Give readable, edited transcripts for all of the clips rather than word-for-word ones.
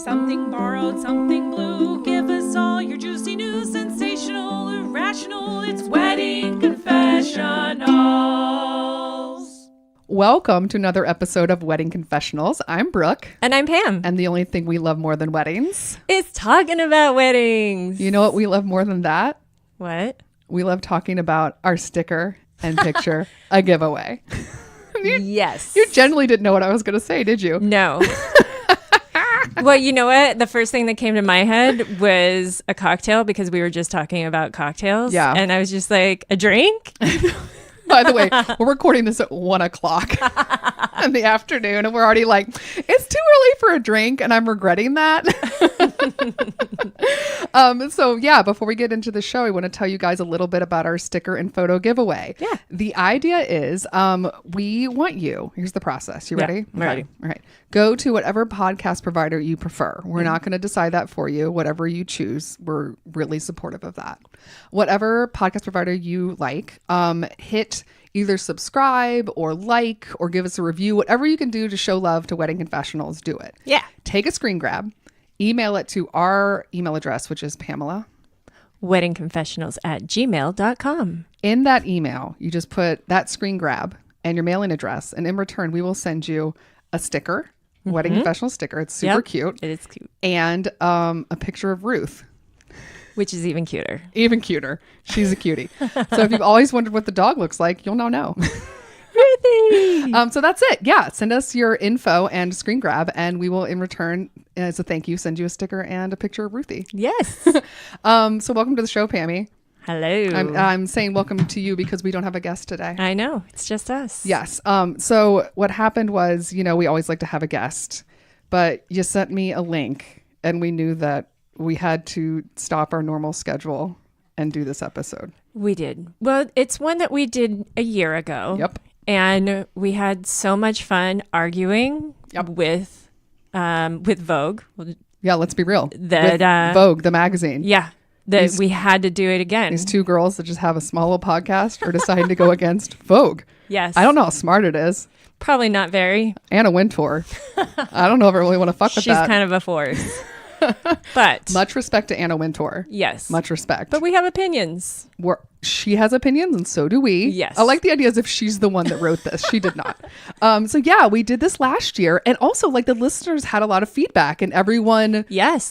Something borrowed, something blue. Give us all your juicy news, sensational, irrational. It's Wedding Confessionals. Welcome to another episode of Wedding Confessionals. I'm Brooke. And I'm Pam. And the only thing we love more than weddings is talking about weddings. You know what we love more than that? What? We love talking about our sticker and picture, a giveaway. Yes. You generally didn't know what I was going to say, did you? No. Well, you know what? The first thing that came to my head was a cocktail because we were just talking about cocktails. Yeah. And I was just like, a drink? By the way, we're recording this at 1 o'clock in the afternoon, and we're already like, it's too early for a drink, and I'm regretting that. So yeah, before we get into the show, I want to tell you guys a little bit about our sticker and photo giveaway. Yeah. The idea is we want you, here's the process. You ready? I'm ready. All right. Go to whatever podcast provider you prefer. We're not going to decide that for you. Whatever you choose, we're really supportive of that. Whatever podcast provider you like, hit either subscribe or like or give us a review. Whatever you can do to show love to Wedding Confessionals, do it. Yeah. Take a screen grab, email it to our email address, which is Pamela. weddingconfessionals@gmail.com. In that email, you just put that screen grab and your mailing address, and in return, we will send you a sticker, Wedding Confessional sticker. It's super cute. It is cute. And a picture of Ruth. Which is even cuter. Even cuter. She's a cutie. So if you've always wondered what the dog looks like, you'll now know. Ruthie! So that's it. Yeah. Send us your info and screen grab, and we will, in return, as a thank you, send you a sticker and a picture of Ruthie. Yes. So welcome to the show, Pammy. Hello. I'm saying welcome to you because we don't have a guest today. I know. It's just us. Yes. So what happened was, we always like to have a guest, but you sent me a link, and we knew that we had to stop our normal schedule and do this episode. We did. Well, it's one that we did a year ago. Yep. And we had so much fun arguing with Vogue. Yeah, let's be real. That with Vogue, the magazine. Yeah. We had to do it again. These two girls that just have a small little podcast are deciding to go against Vogue. Yes. I don't know how smart it is. Probably not very. Anna Wintour. I don't know if I really want to fuck with that. She's kind of a force. But much respect to Anna Wintour. Yes. Much respect. But we have opinions. She has opinions, and so do we. Yes. I like the idea as if she's the one that wrote this. She did not. So yeah, we did this last year. And also, like, the listeners had a lot of feedback, and everyone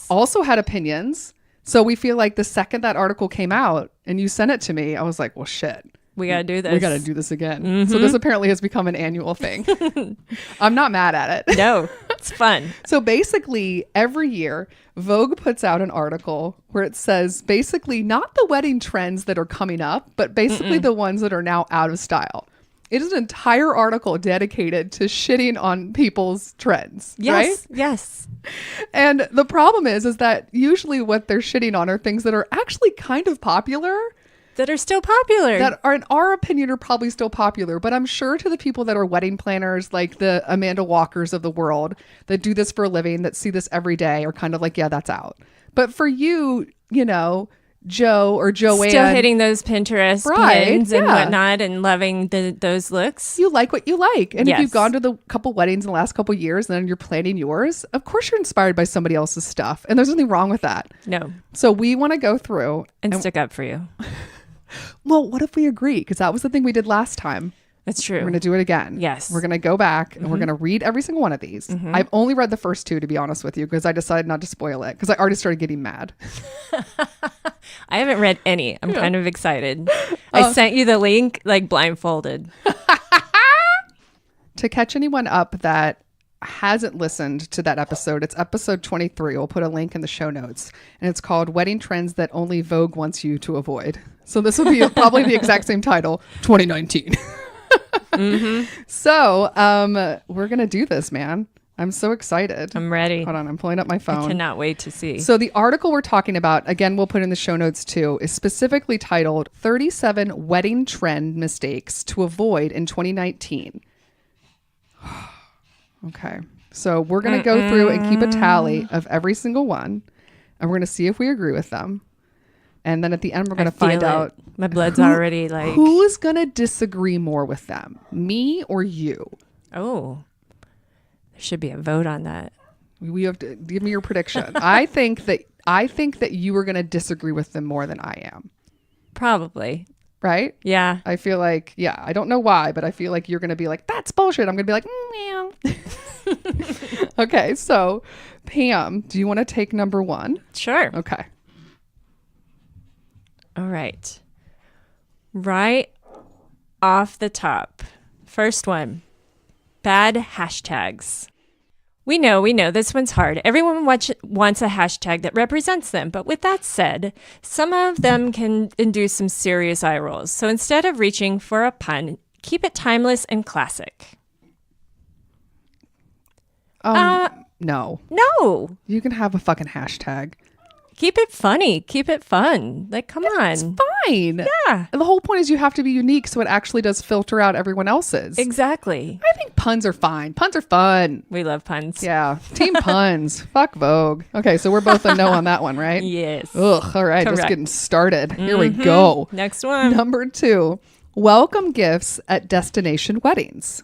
also had opinions. So we feel like the second that article came out and you sent it to me, I was like, well, shit. We got to do this. We got to do this again. So this apparently has become an annual thing. I'm not mad at it. No, it's fun. So basically, every year, Vogue puts out an article where it says basically not the wedding trends that are coming up, but basically the ones that are now out of style. It is an entire article dedicated to shitting on people's trends, right? Yes. And the problem is that usually what they're shitting on are things that are actually kind of popular. That are still popular. That are, in our opinion, are probably still popular. But I'm sure to the people that are wedding planners, like the Amanda Walkers of the world, that do this for a living, that see this every day, are kind of like, yeah, that's out. But for you, Joe or Joanne, still hitting those Pinterest pins and whatnot and loving those looks. You like what you like. And if you've gone to the couple weddings in the last couple of years and then you're planning yours, of course you're inspired by somebody else's stuff. And there's nothing wrong with that. No. So we want to go through and stick up for you. Well, what if we agree? Because that was the thing we did last time. That's true. We're going to do it again. Yes. We're going to go back and we're going to read every single one of these. I've only read the first two, to be honest with you, because I decided not to spoil it because I already started getting mad. I haven't read any. I'm kind of excited. I sent you the link like blindfolded. To catch anyone up that hasn't listened to that episode, it's episode 23. We'll put a link in the show notes. And it's called Wedding Trends That Only Vogue Wants You to Avoid. So this will be probably the exact same title, 2019. So we're going to do this, man. I'm so excited. I'm ready. Hold on. I'm pulling up my phone. I cannot wait to see. So the article we're talking about, again, we'll put in the show notes too, is specifically titled 37 Wedding Trend Mistakes to Avoid in 2019. Okay. So we're going to go through and keep a tally of every single one. And we're going to see if we agree with them. And then at the end, we're going to find out. My blood's already like. Who is going to disagree more with them? Me or you? Oh, there should be a vote on that. We have to give me your prediction. I think that you are going to disagree with them more than I am. Probably. Right? Yeah. I feel like, I don't know why, but I feel like you're going to be like, that's bullshit. I'm going to be like, yeah. Okay. So Pam, do you want to take number 1? Sure. Okay. All right. Right off the top. First one. Bad hashtags. We know this one's hard. Everyone wants a hashtag that represents them. But with that said, some of them can induce some serious eye rolls. So instead of reaching for a pun, keep it timeless and classic. No. No. You can have a fucking hashtag. Keep it funny. Keep it fun. Like, come on. It's fine. Yeah. And the whole point is you have to be unique so it actually does filter out everyone else's. Exactly. I think puns are fine. Puns are fun. We love puns. Yeah. Team puns. Fuck Vogue. Okay, so we're both a no on that one, right? Yes. Ugh. All right. Correct. Just getting started. Here we go. Next one. Number 2. Welcome gifts at destination weddings.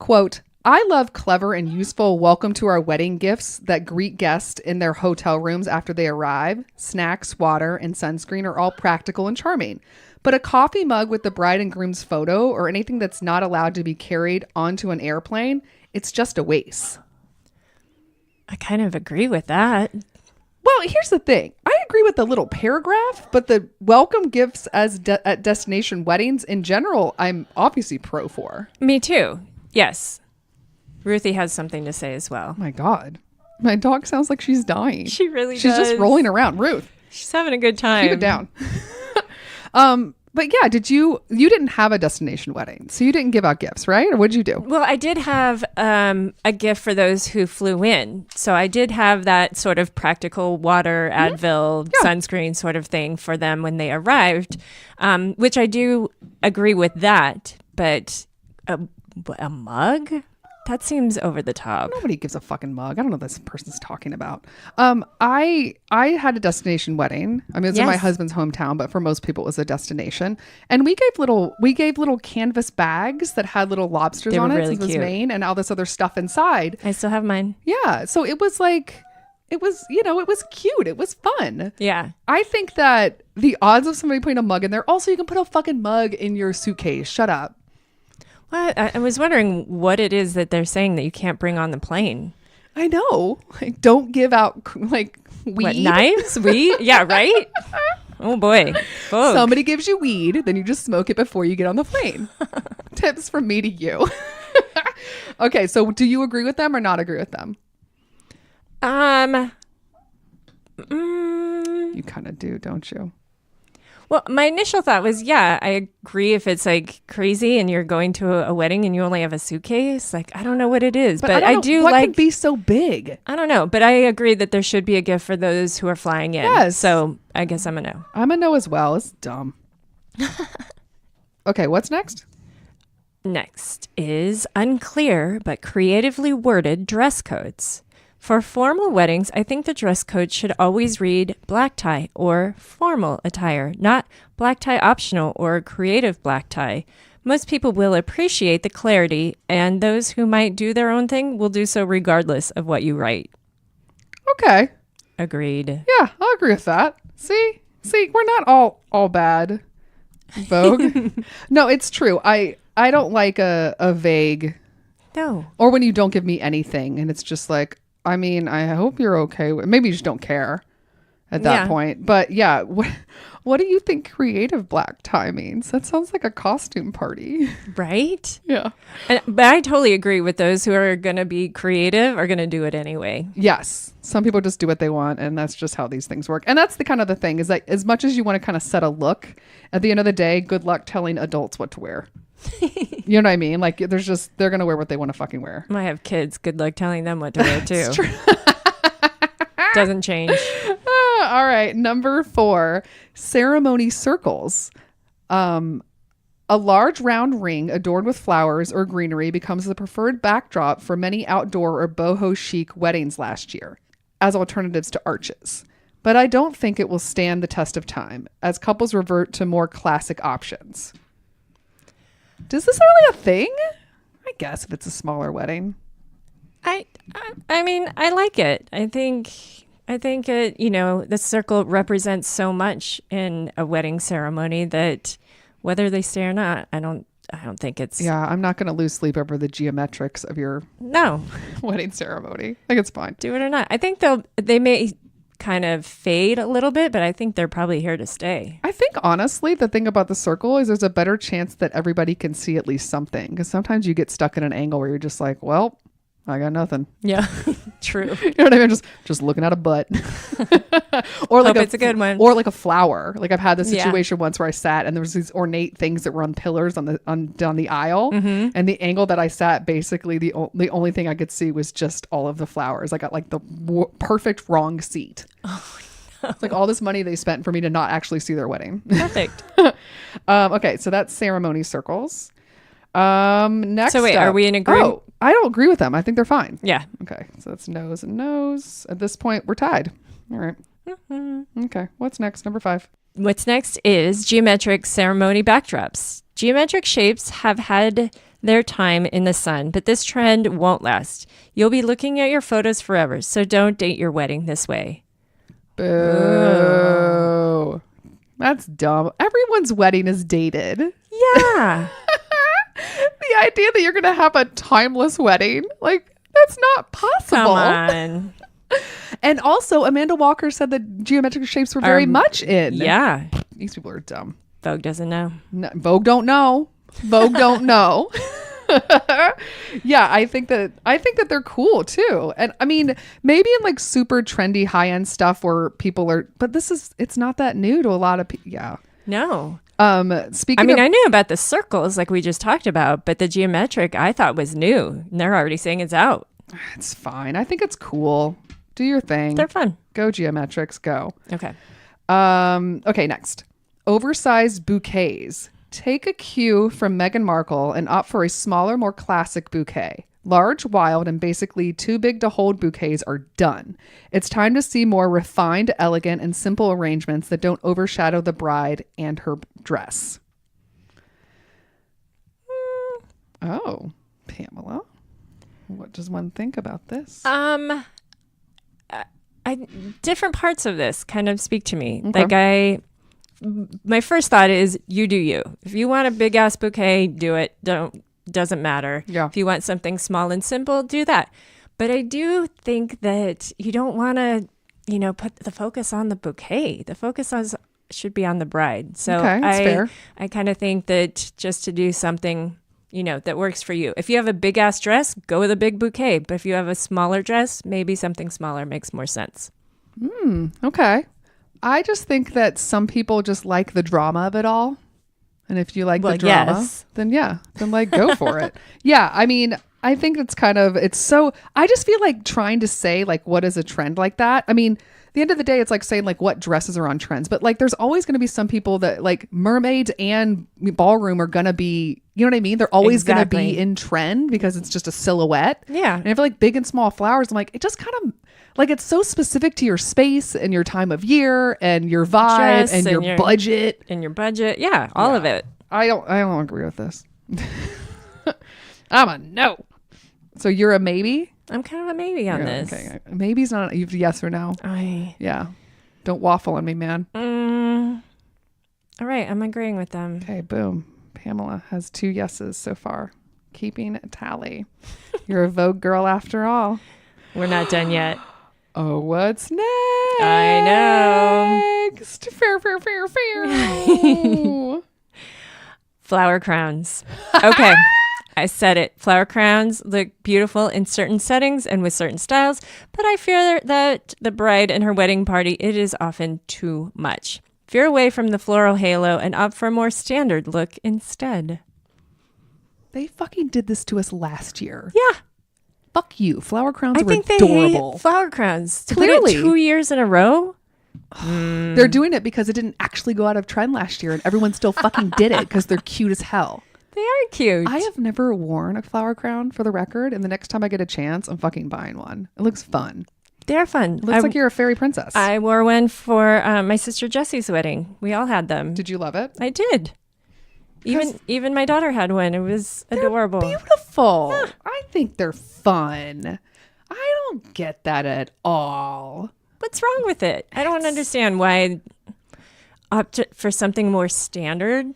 Quote, I love clever and useful welcome to our wedding gifts that greet guests in their hotel rooms after they arrive. Snacks, water, and sunscreen are all practical and charming. But a coffee mug with the bride and groom's photo or anything that's not allowed to be carried onto an airplane, it's just a waste. I kind of agree with that. Well, here's the thing. I agree with the little paragraph, but the welcome gifts as at destination weddings in general, I'm obviously pro for. Me too. Yes. Ruthie has something to say as well. Oh my God. My dog sounds like she's dying. She really She's does. just rolling around. Ruth. She's having a good time. Keep it down. But yeah, you didn't have a destination wedding, so you didn't give out gifts, right? Or what'd you do? Well, I did have a gift for those who flew in. So I did have that sort of practical water, Advil, sunscreen sort of thing for them when they arrived, which I do agree with that. But a mug? That seems over the top. Nobody gives a fucking mug. I don't know what this person's talking about. I had a destination wedding. I mean, it's in my husband's hometown, but for most people it was a destination. And we gave little canvas bags that had little lobsters on it. Really It was cute. Maine and all this other stuff inside. I still have mine. Yeah. So it was like, it was cute. It was fun. Yeah. I think that the odds of somebody putting a mug in there, also you can put a fucking mug in your suitcase. Shut up. Well, I was wondering what it is that they're saying that you can't bring on the plane. I know. Like, don't give out like weed. What, knives? Weed? Yeah, right? Oh boy. Vogue. Somebody gives you weed, then you just smoke it before you get on the plane. Tips from me to you. Okay, so do you agree with them or not agree with them? You kind of do, don't you? Well, my initial thought was, yeah, I agree if it's like crazy and you're going to a wedding and you only have a suitcase. Like, I don't know what it is, but I do what like. could be so big? I don't know, but I agree that there should be a gift for those who are flying in. Yes. So I guess I'm a no. I'm a no as well. It's dumb. Okay, what's next? Next is unclear but creatively worded dress codes. For formal weddings, I think the dress code should always read black tie or formal attire, not black tie optional or creative black tie. Most people will appreciate the clarity, and those who might do their own thing will do so regardless of what you write. Okay. Agreed. Yeah, I'll agree with that. See, we're not all bad. Vogue. No, it's true. I don't like a vague. No. Or when you don't give me anything and it's just like, I mean, I hope you're okay. Maybe you just don't care at that point. But yeah, what do you think creative black tie means? That sounds like a costume party. Right? Yeah. But I totally agree with those who are going to be creative are going to do it anyway. Yes. Some people just do what they want, and that's just how these things work. And that's the kind of the thing is that as much as you want to kind of set a look, at the end of the day, good luck telling adults what to wear. You know what I mean? Like they're going to wear what they want to fucking wear. I have kids. Good luck telling them what to wear too. It's true. Doesn't change. All right. Number 4, ceremony circles. A large round ring adorned with flowers or greenery becomes the preferred backdrop for many outdoor or boho chic weddings last year as alternatives to arches. But I don't think it will stand the test of time as couples revert to more classic options. Is this really a thing? I guess if it's a smaller wedding. I mean, I like it. I think it, the circle represents so much in a wedding ceremony that whether they stay or not, I don't think it's. Yeah, I'm not going to lose sleep over the geometrics of your wedding ceremony. I think it's fine. Do it or not. I think they may kind of fade a little bit, but I think they're probably here to stay. I think honestly, the thing about the circle is there's a better chance that everybody can see at least something, because sometimes you get stuck in an angle where you're just like, well, I got nothing. Yeah, true. You know what I mean? Just looking at a butt. Or like it's a good one. Or like a flower. Like I've had this situation once where I sat and there was these ornate things that were on pillars on the aisle, and the angle that I sat, basically the only thing I could see was just all of the flowers. I got like the perfect wrong seat. Oh, no. It's like all this money they spent for me to not actually see their wedding. Perfect. Okay, so that's ceremony circles. Next. So wait, up, are we in agreement? Oh, I don't agree with them. I think they're fine. Yeah. Okay, so that's nose and nose. At this point, we're tied. All right. Okay, what's next? Number 5. What's next is geometric ceremony backdrops. Geometric shapes have had their time in the sun, but this trend won't last. You'll be looking at your photos forever, so don't date your wedding this way. Boo. That's dumb. Everyone's wedding is dated. Yeah. The idea that you're going to have a timeless wedding, like, that's not possible. Come on. And also, Amanda Walker said that geometric shapes were very much in. Yeah. These people are dumb. Vogue doesn't know. No, Vogue don't know. Vogue don't know. Yeah, I think that they're cool too. And I mean, maybe in like super trendy high-end stuff where people are, but it's not that new to a lot of people. Yeah. No. Speaking of, I knew about the circles like we just talked about, but the geometric I thought was new. And they're already saying it's out. it's fine. I think it's cool. Do your thing. They're fun. Go geometrics, go. Okay. Okay, next. Oversized bouquets. Take a cue from Meghan Markle and opt for a smaller, more classic bouquet. Large, wild, and basically too big to hold bouquets are done. It's time to see more refined, elegant, and simple arrangements that don't overshadow the bride and her dress. Oh, Pamela. What does one think about this? Different parts of this kind of speak to me. Okay. Like my first thought is you do you. If you want a big ass bouquet, do it. Doesn't matter. Yeah. If you want something small and simple, do that. But I do think that you don't want to, put the focus on the bouquet. The focus should be on the bride. So okay, that's fair. I kind of think that just to do something, that works for you. If you have a big ass dress, go with a big bouquet. But if you have a smaller dress, maybe something smaller makes more sense. Okay. I just think that some people just like the drama of it all. And if you like the drama, then like go for it. Yeah. I mean, I think I just feel like trying to say like, what is a trend like that? I mean, at the end of the day, it's like saying like what dresses are on trends, but like, there's always going to be some people that like mermaids and ballroom are going to be, you know what I mean? They're always going to be in trend because it's just a silhouette. Yeah. And I feel like big and small flowers, I'm like, it just kind of like, it's so specific to your space and your time of year and your vibe and your budget. And your budget. Yeah. All of it. I don't agree with this. I'm a no. So you're a maybe? I'm kind of a maybe on this. Okay. Maybe's not a yes or no. Yeah. Don't waffle on me, man. All right. I'm agreeing with them. Okay. Boom. Pamela has 2 yeses so far. Keeping a tally. You're a Vogue girl after all. We're not done yet. Oh, what's next? I know. Fair. Flower crowns. Okay. I said it. Flower crowns look beautiful in certain settings and with certain styles, but I fear that the bride and her wedding party, it is often too much. Veer away from the floral halo and opt for a more standard look instead. They fucking did this to us last year. Yeah. Fuck you. Flower crowns I were think they adorable. hate flower crowns. Clearly. To put it 2 years in a row? They're doing it because it didn't actually go out of trend last year and everyone still fucking did it because they're cute as hell. They are cute. I have never worn a flower crown for the record, and the next time I get a chance, I'm fucking buying one. It looks fun. They're fun. It looks like you're a fairy princess. I wore one for my sister Jessie's wedding. We all had them. Did you love it? I did. Even my daughter had one. It was adorable. Beautiful. Yeah. I think they're fun. I don't get that at all. What's wrong with it? I don't understand why opt for something more standard,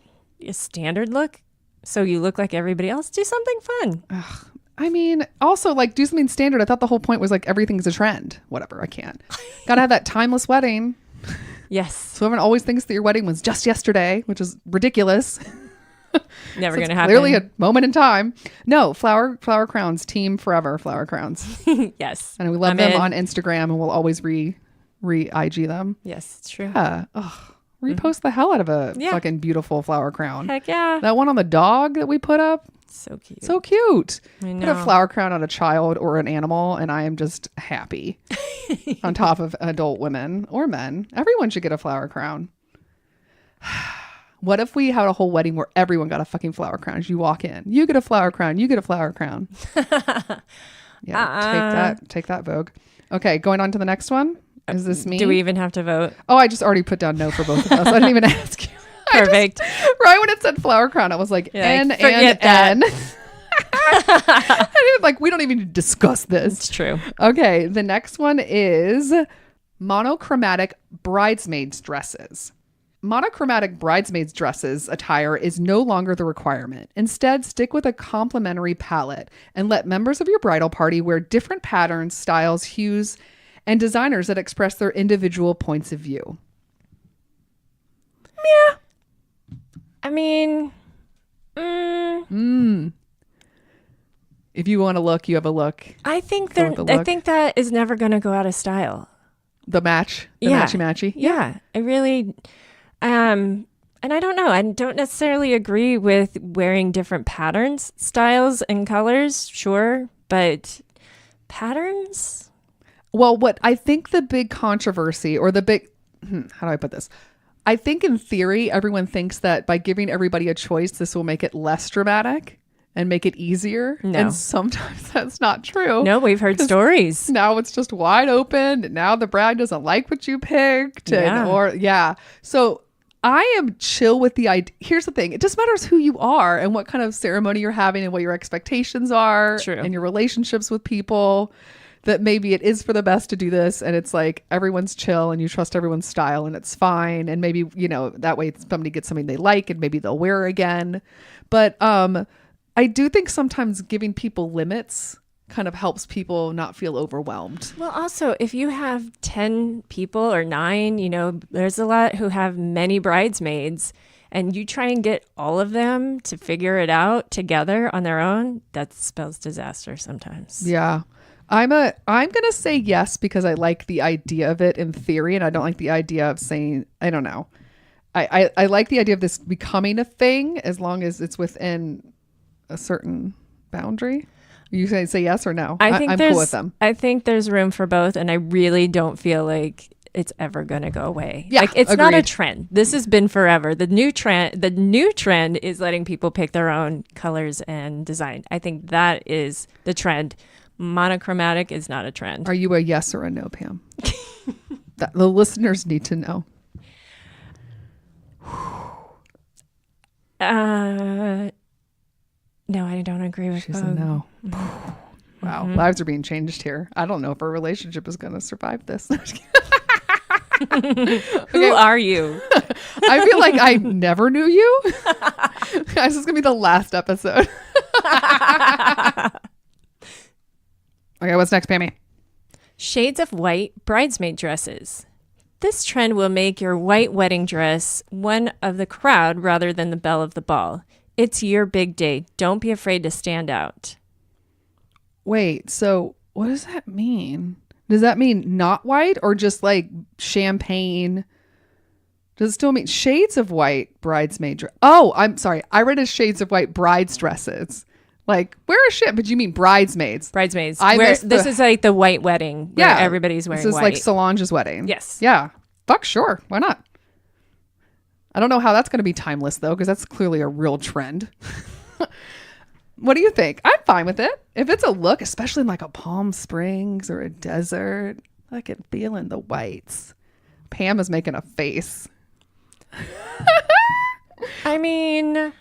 a standard look, so you look like everybody else. Do something fun. I mean, also, like, do something standard. I thought the whole point was, like, everything's a trend. Whatever, I can't. Gotta have that timeless wedding. Yes. So everyone always thinks that your wedding was just yesterday, which is ridiculous. Never So going to it's happen. clearly a moment in time. No, flower crowns, team forever, flower crowns. Yes. And we love I'm them in. on Instagram, and we'll always IG them. Yes, it's true. Yeah. Repost the hell out of a Yeah. fucking beautiful flower crown. Heck yeah. That one on the dog that we put up, So cute. so cute. I Put know. a flower crown on a child or an animal, and I am just happy. On top of adult women or men, everyone should get a flower crown. What if we had a whole wedding where everyone got a fucking flower crown? As you walk in, you get a flower crown, you get a flower crown. Yeah, take that, Vogue. Okay, going on to the next one. Is this me? Do we even have to vote? Oh, I just already put down no for both of us. I didn't even ask you. Perfect. Right when it said flower crown, I was like, You're N like, forget and N. I didn't, like, we don't even need to discuss this. It's true. Okay, the next one is monochromatic bridesmaids dresses. Monochromatic bridesmaids dresses attire is no longer the requirement. Instead, stick with a complementary palette and let members of your bridal party wear different patterns, styles, hues, and designers that express their individual points of view. Yeah. I mean, If you want a look, you have a look. I think Go with the I look. think that is never going to go out of style. The match, the Yeah. matchy. Yeah, I really, and I don't know. I don't necessarily agree with wearing different patterns, styles, and colors. Sure, but patterns. Well, what I think the big controversy or the big, how do I put this? I think in theory, everyone thinks that by giving everybody a choice, this will make it less dramatic and make it easier. No. And sometimes that's not true. No, we've heard stories. Now it's just wide open. And now the bride doesn't like what you picked. Yeah. So I am chill with the idea. Here's the thing. It just matters who you are and what kind of ceremony you're having and what your expectations are. True. And your relationships with people. That maybe it is for the best to do this, and it's like everyone's chill and you trust everyone's style and it's fine. And maybe, that way somebody gets something they like and maybe they'll wear again. But I do think sometimes giving people limits kind of helps people not feel overwhelmed. Well, also, if you have 10 people or 9, there's a lot who have many bridesmaids, and you try and get all of them to figure it out together on their own, that spells disaster sometimes. Yeah. I'm going to say yes because I like the idea of it in theory, and I don't like the idea of saying, I don't know. I like the idea of this becoming a thing as long as it's within a certain boundary. You say yes or no? I'm cool with them. I think there's room for both, and I really don't feel like it's ever going to go away. Yeah, like, it's not a agreed. trend. This has been forever. The new trend is letting people pick their own colors and design. I think that is the trend. Monochromatic is not a trend. Are you a yes or a no, Pam? The listeners need to know. No, I don't agree with She's a Vogue. no. Wow, lives are being changed here. I don't know if our relationship is going to survive this. Who are you? I feel like I never knew you. This is going to be the last episode. Okay, what's next, Pammy? Shades of white bridesmaid dresses. This trend will make your white wedding dress one of the crowd rather than the belle of the ball. It's your big day. Don't be afraid to stand out. Wait, so what does that mean? Does that mean not white or just like champagne? Does it still mean shades of white bridesmaid dress? Oh, I'm sorry. I read as shades of white brides dresses. Like, wear a shit, but you mean bridesmaids. Bridesmaids. I missed This the- is like the white wedding where Yeah. everybody's wearing This is white. like Solange's wedding. Yes. Yeah. Fuck, sure. Why not? I don't know how that's going to be timeless, though, because that's clearly a real trend. What do you think? I'm fine with it. If it's a look, especially in like a Palm Springs or a desert, I can feel in the whites. Pam is making a face. I mean,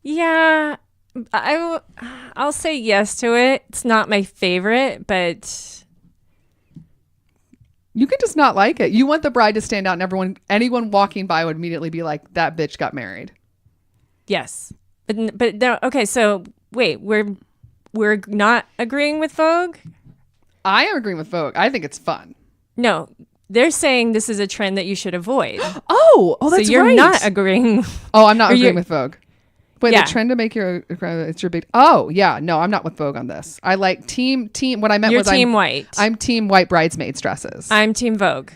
yeah, I'll say yes to it. It's not my favorite, but You can just not like it. You want the bride to stand out and anyone walking by would immediately be like, that bitch got married. Yes. But no, okay, so wait, we're not agreeing with Vogue? I am agreeing with Vogue. I think it's fun. No, they're saying this is a trend that you should avoid. Oh, that's so you're right. not agreeing. Oh, I'm not agreeing with Vogue. Wait, Yeah. the trend to make it's your big. Oh, yeah. No, I'm not with Vogue on this. I like team. What I meant You're was team white. I'm team white bridesmaids dresses. I'm team Vogue.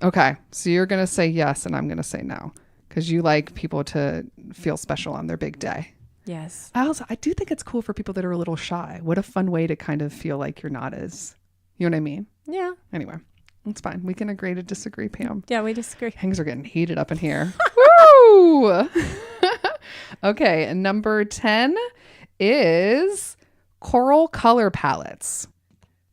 Okay, so you're gonna say yes, and I'm gonna say no because you like people to feel special on their big day. Yes. I do think it's cool for people that are a little shy. What a fun way to kind of feel like you're not as, you know what I mean? Yeah. Anyway, it's fine. We can agree to disagree, Pam. Yeah, we disagree. Things are getting heated up in here. Woo! Okay, and number 10 is coral color palettes.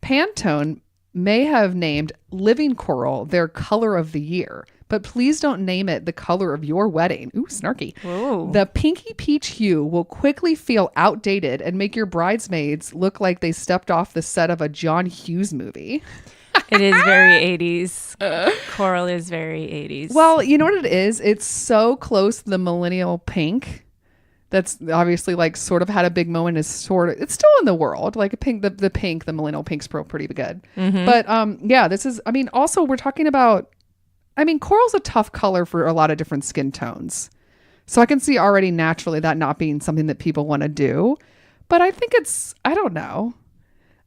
Pantone may have named Living Coral their color of the year, but please don't name it the color of your wedding. Ooh, snarky. Ooh. The pinky peach hue will quickly feel outdated and make your bridesmaids look like they stepped off the set of a John Hughes movie. It is very 80s. Coral is very 80s. Well, you know what it is? It's so close to the millennial pink. That's obviously like sort of had a big moment. It's still in the world. Like a pink, the millennial pink's pretty good. Mm-hmm. But yeah, this is, I mean, also we're talking about, I mean, coral's a tough color for a lot of different skin tones. So I can see already naturally that not being something that people want to do. But I think I don't know.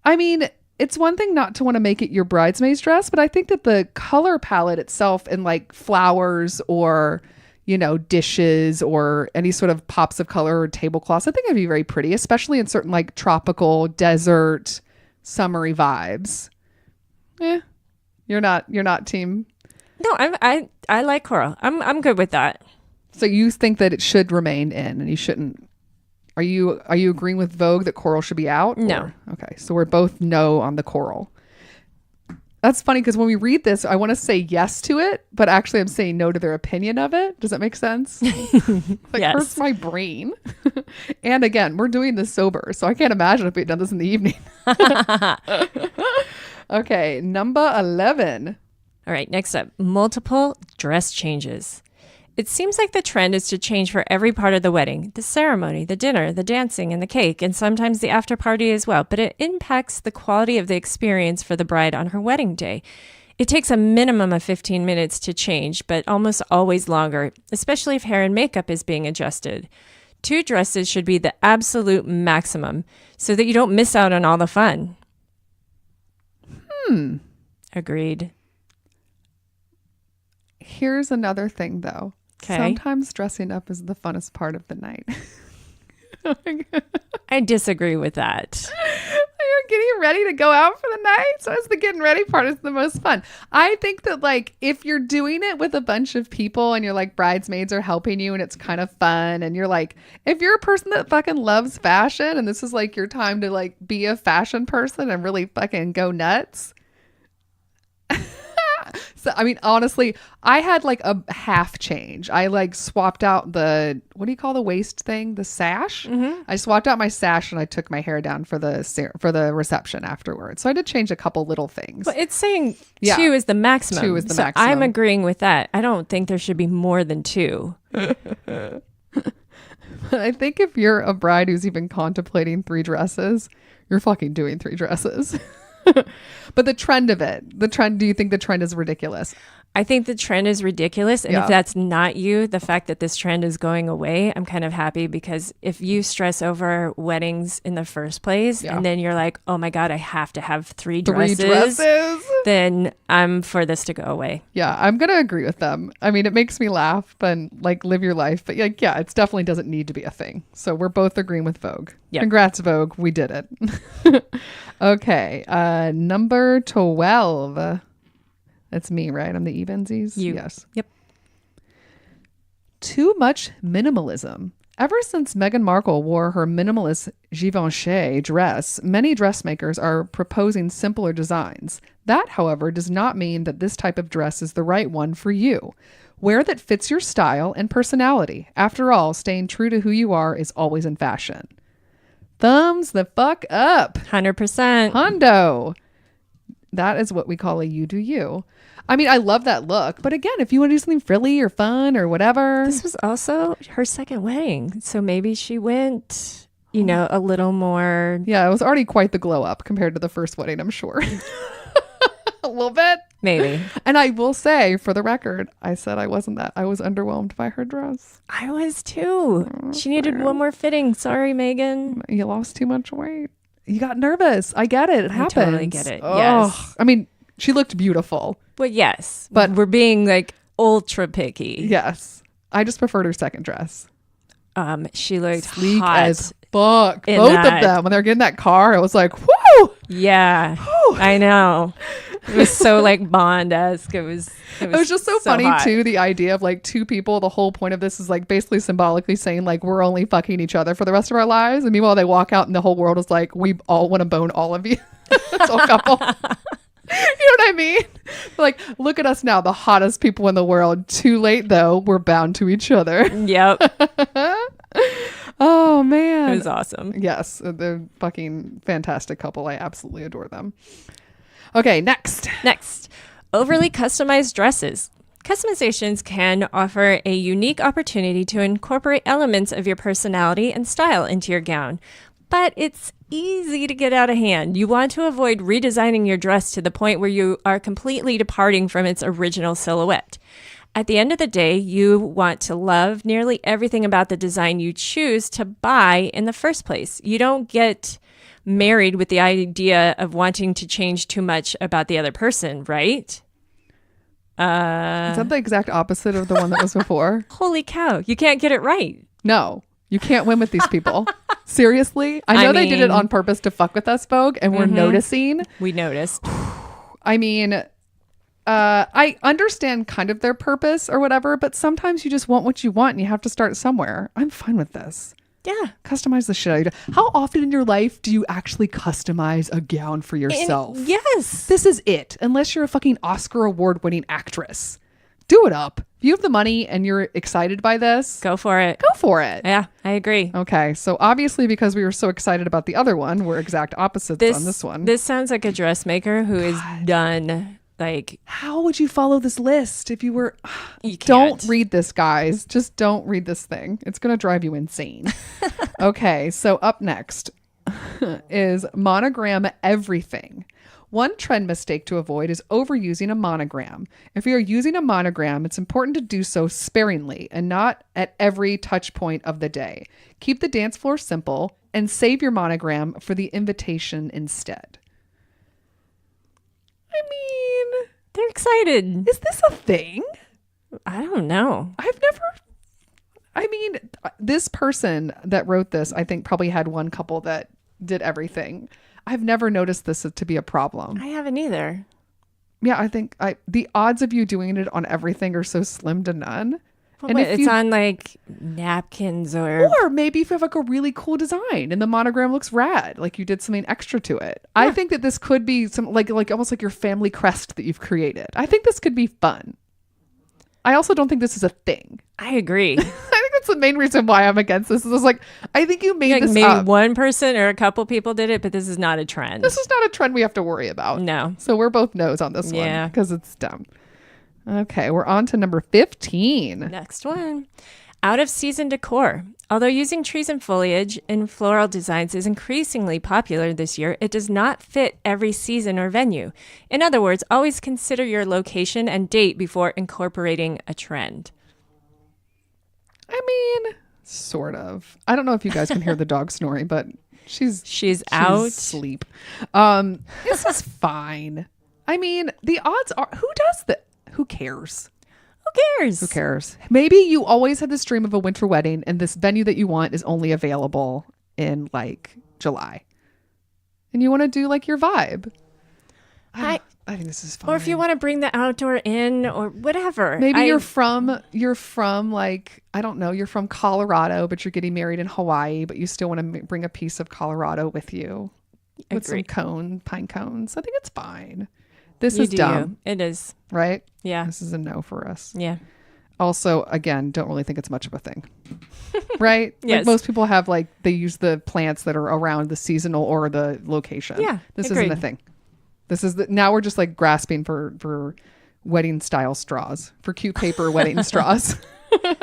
I mean, it's one thing not to want to make it your bridesmaid's dress, but I think that the color palette itself and like flowers or, you know, dishes or any sort of pops of color or tablecloths, I think it'd be very pretty, especially in certain like tropical, desert, summery vibes. You're not team. No, I like coral. I'm good with that. So you think that it should remain in and you shouldn't. Are you agreeing with Vogue that coral should be out? No. Okay. So we're both no on the coral. That's funny because when we read this, I want to say yes to it, but actually I'm saying no to their opinion of it. Does that make sense? Yes. Hurts my brain. And again, we're doing this sober, so I can't imagine if we'd done this in the evening. Okay, number 11. All right, next up, multiple dress changes. It seems like the trend is to change for every part of the wedding, the ceremony, the dinner, the dancing, and the cake, and sometimes the after party as well, but it impacts the quality of the experience for the bride on her wedding day. It takes a minimum of 15 minutes to change, but almost always longer, especially if hair and makeup is being adjusted. 2 dresses should be the absolute maximum so that you don't miss out on all the fun. Agreed. Here's another thing, though. Okay. Sometimes dressing up is the funnest part of the night. I disagree with that. You're getting ready to go out for the night, so it's the getting ready part is the most fun. I think that like if you're doing it with a bunch of people and you're like bridesmaids are helping you and it's kind of fun and you're like, if you're a person that fucking loves fashion and this is like your time to like be a fashion person and really fucking go nuts. So, I mean, honestly, I had like a half change. I like swapped out what do you call the waist thing? The sash. Mm-hmm. I swapped out my sash and I took my hair down for the reception afterwards. So I did change a couple little things. But it's saying 2 is the maximum. 2 is the so maximum. I'm agreeing with that. I don't think there should be more than 2. I think if you're a bride who's even contemplating 3 dresses, you're fucking doing 3 dresses. But the trend of it, do you think the trend is ridiculous? I think the trend is ridiculous. And if that's not you, the fact that this trend is going away, I'm kind of happy because if you stress over weddings in the first place and then you're like, oh my God, I have to have 3 dresses, then I'm for this to go away. Yeah, I'm going to agree with them. I mean, it makes me laugh, but like live your life. But yeah, it definitely doesn't need to be a thing. So we're both agreeing with Vogue. Yep. Congrats, Vogue. We did it. Okay. Number 12. That's me, right? I'm the evensies? You. Yes. Yep. Too much minimalism. Ever since Meghan Markle wore her minimalist Givenchy dress, many dressmakers are proposing simpler designs. That, however, does not mean that this type of dress is the right one for you. Wear that fits your style and personality. After all, staying true to who you are is always in fashion. Thumbs the fuck up. 100%. Hundo. that is what we call a you do you. I mean, I love that look. But again, if you want to do something frilly or fun or whatever. This was also her second wedding. So maybe she went, you know, a little more. Yeah, it was already quite the glow up compared to the first wedding, I'm sure. A little bit. Maybe. And I will say, for the record, I said I was underwhelmed by her dress. I was too. She needed one more fitting. Sorry, Megan. You lost too much weight. You got nervous. I get it. It happens. I totally get it. Yes. I mean, she looked beautiful. But yes. But we're being like ultra picky. Yes. I just preferred her second dress. She looked sleek hot as fuck. in Both that. of them. When they're getting that car, I was like, whoo! Yeah. Whew. I know. It was so like Bond-esque. It was just so funny hot. too, the idea of like two people. The whole point of this is like basically symbolically saying like we're only fucking each other for the rest of our lives. And meanwhile they walk out and the whole world is like, we all want to bone all of you. This whole couple. You know what I mean? Like, look at us now, the hottest people in the world. Too late though, we're bound to each other. Yep. Oh man. It was awesome. Yes, they're fucking fantastic couple. I absolutely adore them. Okay, next. Overly customized dresses. Customizations can offer a unique opportunity to incorporate elements of your personality and style into your gown, but it's easy to get out of hand. You want to avoid redesigning your dress to the point where you are completely departing from its original silhouette. At the end of the day, you want to love nearly everything about the design you choose to buy in the first place. You don't get married with the idea of wanting to change too much about the other person, right? Is that the exact opposite of the one that was before? Holy cow, you can't get it right. No, you can't win with these people. Seriously? I know they did it on purpose to fuck with us, Vogue, and we're noticing. We noticed. I mean, I understand kind of their purpose or whatever, but sometimes you just want what you want and you have to start somewhere. I'm fine with this. Yeah. Customize the shit out of you. How often in your life do you actually customize a gown for yourself? Yes. This is it. Unless you're a fucking Oscar award winning actress. Do it up. If you have the money and you're excited by this, Go for it. go for it. Yeah, I agree. Okay. So obviously because we were so excited about the other one, we're exact opposites on this one. This sounds like a dressmaker who is done. Like, how would you follow this list if you were... you can't. Don't read this, guys. Just don't read this thing. It's going to drive you insane. Okay, so up next is monogram everything. One trend mistake to avoid is overusing a monogram. If you're using a monogram, it's important to do so sparingly and not at every touch point of the day. Keep the dance floor simple and save your monogram for the invitation instead. I mean, They're excited. is this a thing? I don't know. This person that wrote this, I think probably had one couple that did everything. I've never noticed this to be a problem. I haven't either. Yeah, I think the odds of you doing it on everything are so slim to none. Well, And wait, if it's you- on like napkins or maybe if you have like a really cool design and the monogram looks rad, like you did something extra to it. I think that this could be some like almost like your family crest that you've created. I think this could be fun. I also don't think this is a thing. I agree. I think that's the main reason why I'm against this. Is like I think you made Like this maybe up. one person or a couple people did it, but this is not a trend. This is not a trend we have to worry about. No. So we're both no's on this one Yeah. because it's dumb. Okay, we're on to number 15. Next one. Out of season decor. Although using trees and foliage in floral designs is increasingly popular this year, it does not fit every season or venue. In other words, always consider your location and date before incorporating a trend. I mean, sort of. I don't know if you guys can hear the dog snoring, but she's out. asleep. This is fine. I mean, the odds are who does that? Who cares? Who cares? Who cares? Maybe you always had this dream of a winter wedding and this venue that you want is only available in like July. And you want to do like your vibe. I think this is fine. Or if you want to bring the outdoor in or whatever. Maybe you're from like, I don't know, you're from Colorado, but you're getting married in Hawaii, but you still want to bring a piece of Colorado with you with Agree. some pine cones. I think it's fine. This You is do dumb, you. It is. right? Yeah. This is a no for us. Yeah. Also, again, don't really think it's much of a thing, right? Yes. Like most people have like, they use the plants that are around the seasonal or the location. Yeah, This agreed. isn't a thing. This is now we're just like grasping for wedding style straws, for cute paper wedding straws. All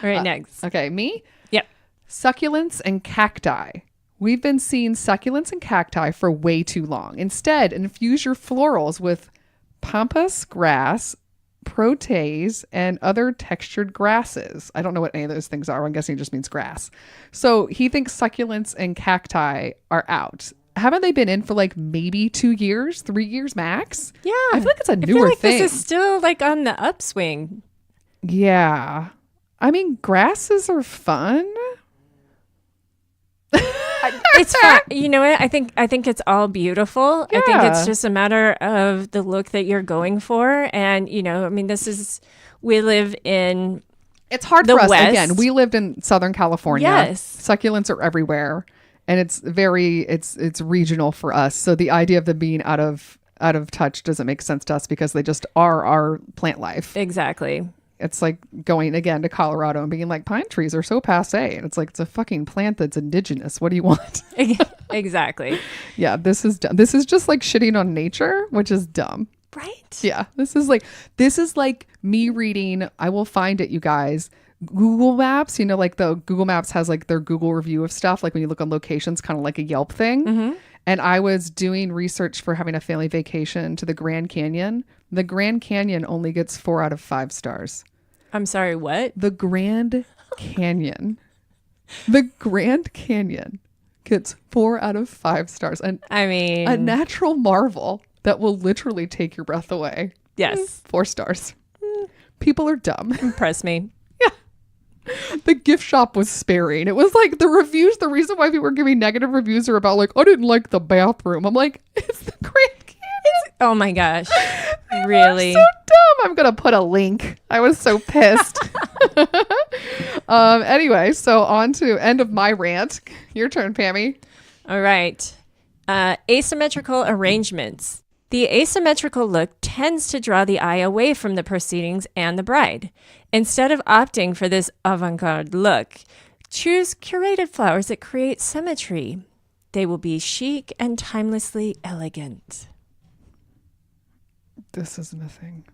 right, next. Okay, me? Yep. Succulents and cacti. We've been seeing succulents and cacti for way too long. Instead, infuse your florals with pampas grass, protease, and other textured grasses. I don't know what any of those things are. I'm guessing it just means grass. So he thinks succulents and cacti are out. Haven't they been in for like maybe 2 years, 3 years max? Yeah. I feel like it's a I newer feel like thing. This is still like on the upswing. Yeah. I mean, grasses are fun. It's fun. You know what? I think it's all beautiful. Yeah. I think it's just a matter of the look that you're going for. And, I mean, we live in It's hard the for us. West. Again, we lived in Southern California. Yes. Succulents are everywhere. And it's regional for us. So the idea of them being out of touch doesn't make sense to us because they just are our plant life. Exactly. It's like going again to Colorado and being like, pine trees are so passe. And it's like, it's a fucking plant that's indigenous. What do you want? Exactly. Yeah, this is dumb. This is just like shitting on nature, which is dumb. Right. Yeah, this is like me reading, I will find it, you guys, Google Maps. Like the Google Maps has like their Google review of stuff. Like when you look on locations, kind of like a Yelp thing. Mm-hmm. And I was doing research for having a family vacation to the Grand Canyon. The Grand Canyon only gets 4 out of 5 stars. I'm sorry, what? The Grand Canyon. The Grand Canyon gets 4 out of 5 stars. And I mean, a natural marvel that will literally take your breath away. Yes. 4 stars. People are dumb. Impress me. The gift shop was sparing. It was like the reviews. The reason why people were giving negative reviews are about like, I didn't like the bathroom. I'm like, it's the Grand Canyon. Oh my gosh. Really? So dumb. I'm going to put a link. I was so pissed. Anyway, so on to end of my rant. Your turn, Pammy. All right. Asymmetrical arrangements. The asymmetrical look tends to draw the eye away from the proceedings and the bride. Instead of opting for this avant-garde look, choose curated flowers that create symmetry. They will be chic and timelessly elegant. This isn't a thing.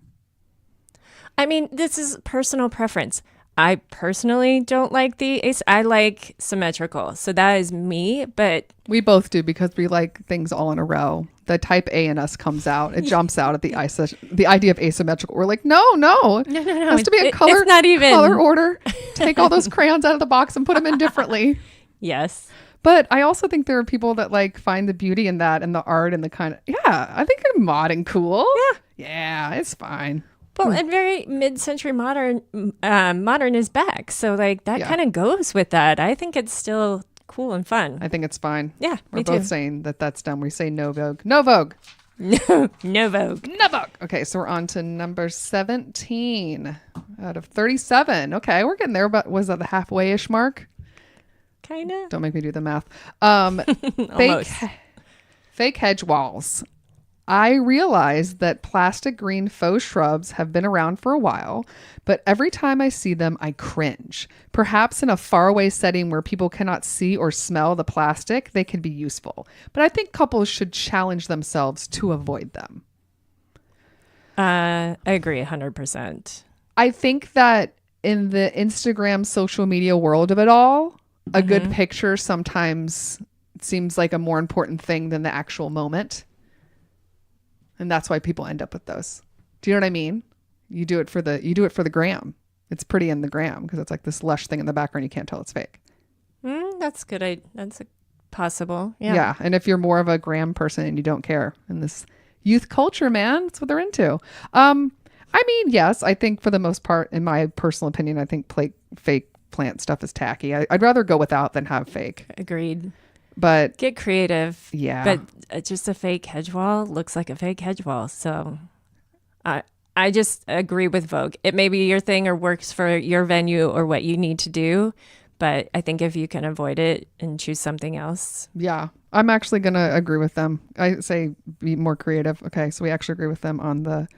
I mean, this is personal preference. I personally don't like the ace. I like symmetrical. So that is me, but We both do because we like things all in a row. The type A in us comes out. It jumps out at the idea of asymmetrical. We're like, no. It has to be a color, it's not even color order. Take all those crayons out of the box and put them in differently. Yes. But I also think there are people that like find the beauty in that and the art and the kind of, I think I'm mod and cool. Yeah, it's fine. Well, and very mid-century modern is back. So like that kind of goes with that. I think it's still cool and fun. I think it's fine. Yeah, We're me both too. saying that that's dumb. We say no Vogue. No Vogue. No Vogue. No Vogue. Okay, so we're on to number 17 out of 37. Okay, we're getting there. But was that the halfway-ish mark? Kind of. Don't make me do the math. Almost. Fake hedge walls. I realize that plastic green faux shrubs have been around for a while, but every time I see them, I cringe. Perhaps in a faraway setting where people cannot see or smell the plastic, they can be useful. But I think couples should challenge themselves to avoid them. I agree 100%. I think that in the Instagram social media world of it all, a good picture sometimes seems like a more important thing than the actual moment. And that's why people end up with those. Do you know what I mean? You do it for the gram. It's pretty in the gram because it's like this lush thing in the background. You can't tell it's fake. That's good. That's possible. Yeah. Yeah. And if you're more of a gram person and you don't care in this youth culture, man, that's what they're into. I mean, yes, I think for the most part, in my personal opinion, I think fake plant stuff is tacky. I'd rather go without than have fake. Agreed. But Get creative. yeah. But just a fake hedge wall looks like a fake hedge wall. So I just agree with Vogue. It may be your thing or works for your venue or what you need to do. But I think if you can avoid it and choose something else. Yeah, I'm actually going to agree with them. I say be more creative. Okay, so we actually agree with them on the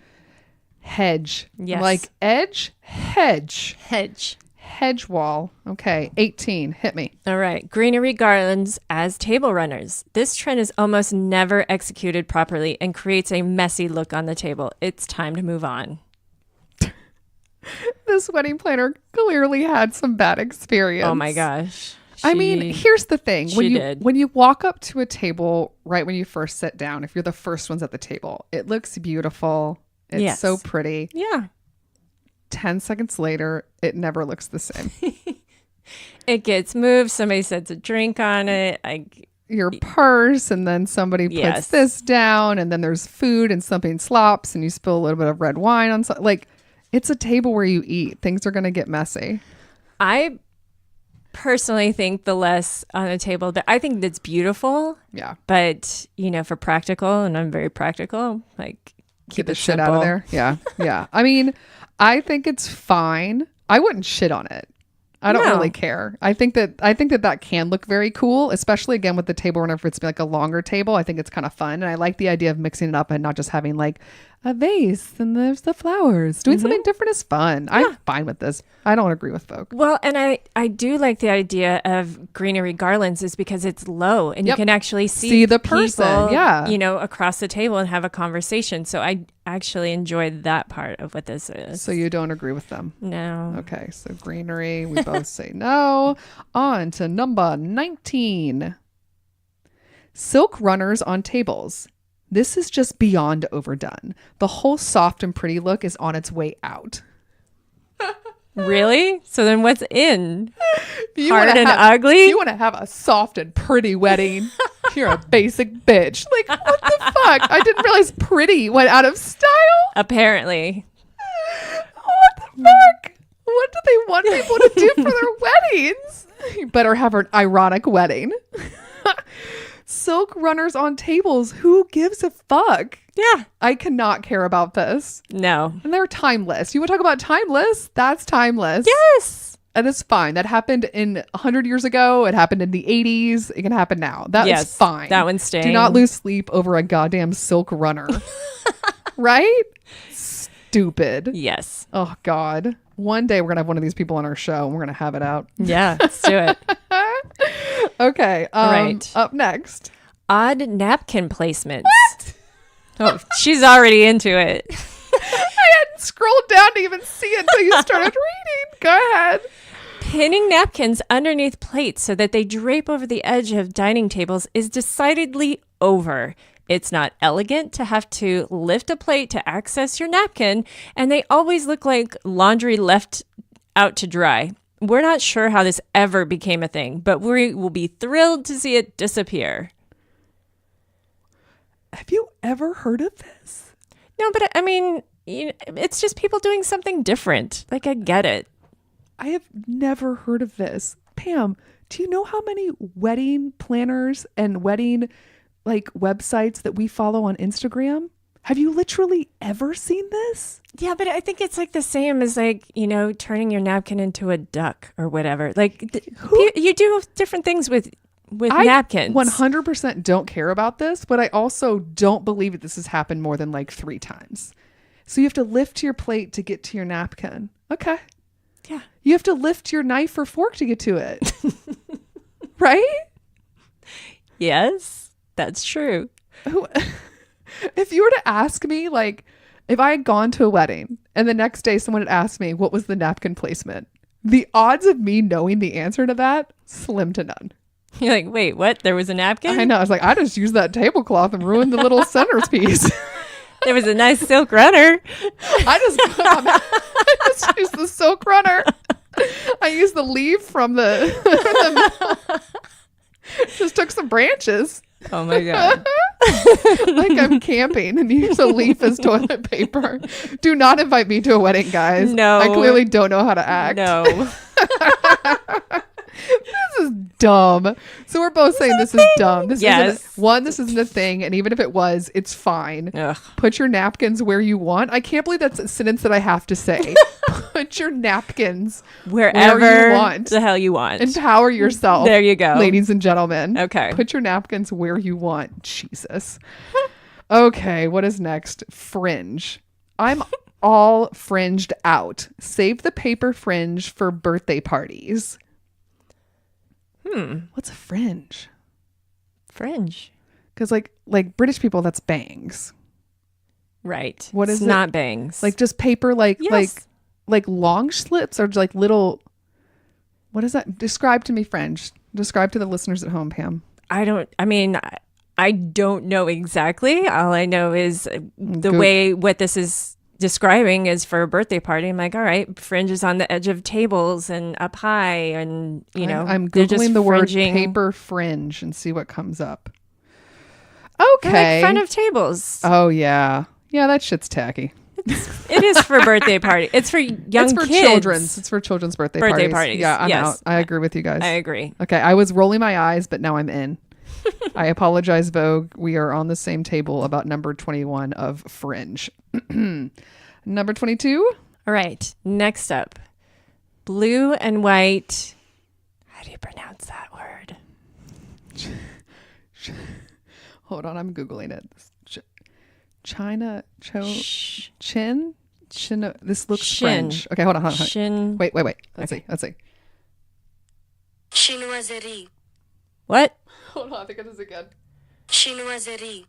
hedge. Yes. Like edge, hedge. Hedge. hedge wall. Okay, 18. Hit me. All right. Greenery garlands as table runners. This trend is almost never executed properly and creates a messy look on the table. It's time to move on. This wedding planner clearly had some bad experience. Oh my gosh. I mean, here's the thing. When you walk up to a table right when you first sit down, if you're the first ones at the table, it looks beautiful. It's so pretty. Yeah. 10 seconds later, it never looks the same. It gets moved. Somebody sets a drink on it. Your purse, and then somebody puts this down, and then there's food and something slops, and you spill a little bit of red wine on something. Like, it's a table where you eat. Things are going to get messy. I personally think the less on a table, but I think that's beautiful. Yeah. But, for practical, and I'm very practical, like, keep the shit out of there. Yeah. Yeah. I mean, I think it's fine. I wouldn't shit on it. I don't really care. I think that can look very cool, especially again with the table runner. If it's like a longer table, I think it's kind of fun. And I like the idea of mixing it up and not just having like a vase and there's the flowers. Doing something different is fun. Yeah. I'm fine with this. I don't agree with Vogue. Well, and I do like the idea of greenery garlands is because it's low and you can actually see the person, across the table and have a conversation. So I actually enjoyed that part of what this is. So you don't agree with them? No. Okay, so greenery, we both say no. On to number 19. Silk runners on tables. This is just beyond overdone. The whole soft and pretty look is on its way out. Really? So then what's in? Hard and ugly? You want to have a soft and pretty wedding? You're a basic bitch. Like, what the fuck? I didn't realize pretty went out of style. Apparently. What the fuck? What do they want people to do for their weddings? You better have an ironic wedding. Silk runners on tables. Who gives a fuck? Yeah. I cannot care about this. No. And they're timeless. You want to talk about timeless? That's timeless. Yes. And it's fine. That happened 100 years ago. It happened in the 80s. It can happen now. That is fine. That one's staying. Do not lose sleep over a goddamn silk runner. Right? Stupid. Yes. Oh, God. One day we're going to have one of these people on our show and we're going to have it out. Yeah, let's do it. Okay. Right. Up next. Odd napkin placements. What? Oh, she's already into it. I hadn't scrolled down to even see it until you started reading. Go ahead. Pinning napkins underneath plates so that they drape over the edge of dining tables is decidedly over. It's not elegant to have to lift a plate to access your napkin, and they always look like laundry left out to dry. We're not sure how this ever became a thing, but we will be thrilled to see it disappear. Have you ever heard of this? No, but I mean, it's just people doing something different. Like, I get it. I have never heard of this. Pam, do you know how many wedding planners and wedding websites that we follow on Instagram? Have you literally ever seen this? Yeah, but I think it's like the same as turning your napkin into a duck or whatever. Like you do different things with napkins. 100% don't care about this, but I also don't believe that this has happened more than 3 times. So you have to lift your plate to get to your napkin. Okay. Yeah. You have to lift your knife or fork to get to it. Right? Yes, that's true. If you were to ask me, if I had gone to a wedding and the next day someone had asked me what was the napkin placement, the odds of me knowing the answer to that, slim to none. You're like, wait, what? There was a napkin? I know. I was like, I just used that tablecloth and ruined the little centerpiece. There was a nice silk runner. I just used the silk runner. I used the leaf from the just took some branches. Oh my God. Like I'm camping and use a leaf as toilet paper. Do not invite me to a wedding, guys. No. I clearly don't know how to act. No. This is dumb. So we're both saying this is dumb. This isn't a thing. And even if it was, it's fine. Ugh. Put your napkins where you want. I can't believe that's a sentence that I have to say. Put your napkins wherever you want. The hell you want. Empower yourself. There you go. Ladies and gentlemen. Okay. Put your napkins where you want. Jesus. Okay. What is next? Fringe. I'm all fringed out. Save the paper fringe for birthday parties. What's a fringe? Fringe. Because like British people, that's bangs. Right. What is it's it? not bangs. Like just paper, like Yes. like long slips or like little. What is that? Describe to me fringe. Describe to the listeners at home, Pam. I don't know exactly. All I know is the way what this is describing is for a birthday party. I'm like, all right, fringe is on the edge of tables and up high, and I'm they're just Googling the word fringing paper fringe and see what comes up. They're Okay. like front of tables. Oh yeah. Yeah, that shit's tacky. It is for birthday party. It's for young It's for kids. It's for children's birthday Birthday parties. parties, Yeah, I'm yes. out. I agree with you guys. I agree. Okay, I was rolling my eyes, but now I'm in. I apologize, Vogue. We are on the same table about number 21 of Fringe. Number 22? All right. Next up, blue and white. How do you pronounce that word? Hold on, I'm Googling it. China, Shh. chin? This looks Shin. French. Okay, hold on. Shin. Wait. Let's see. Chinoiserie. What? Hold on, I think it is again. Chinoiserie.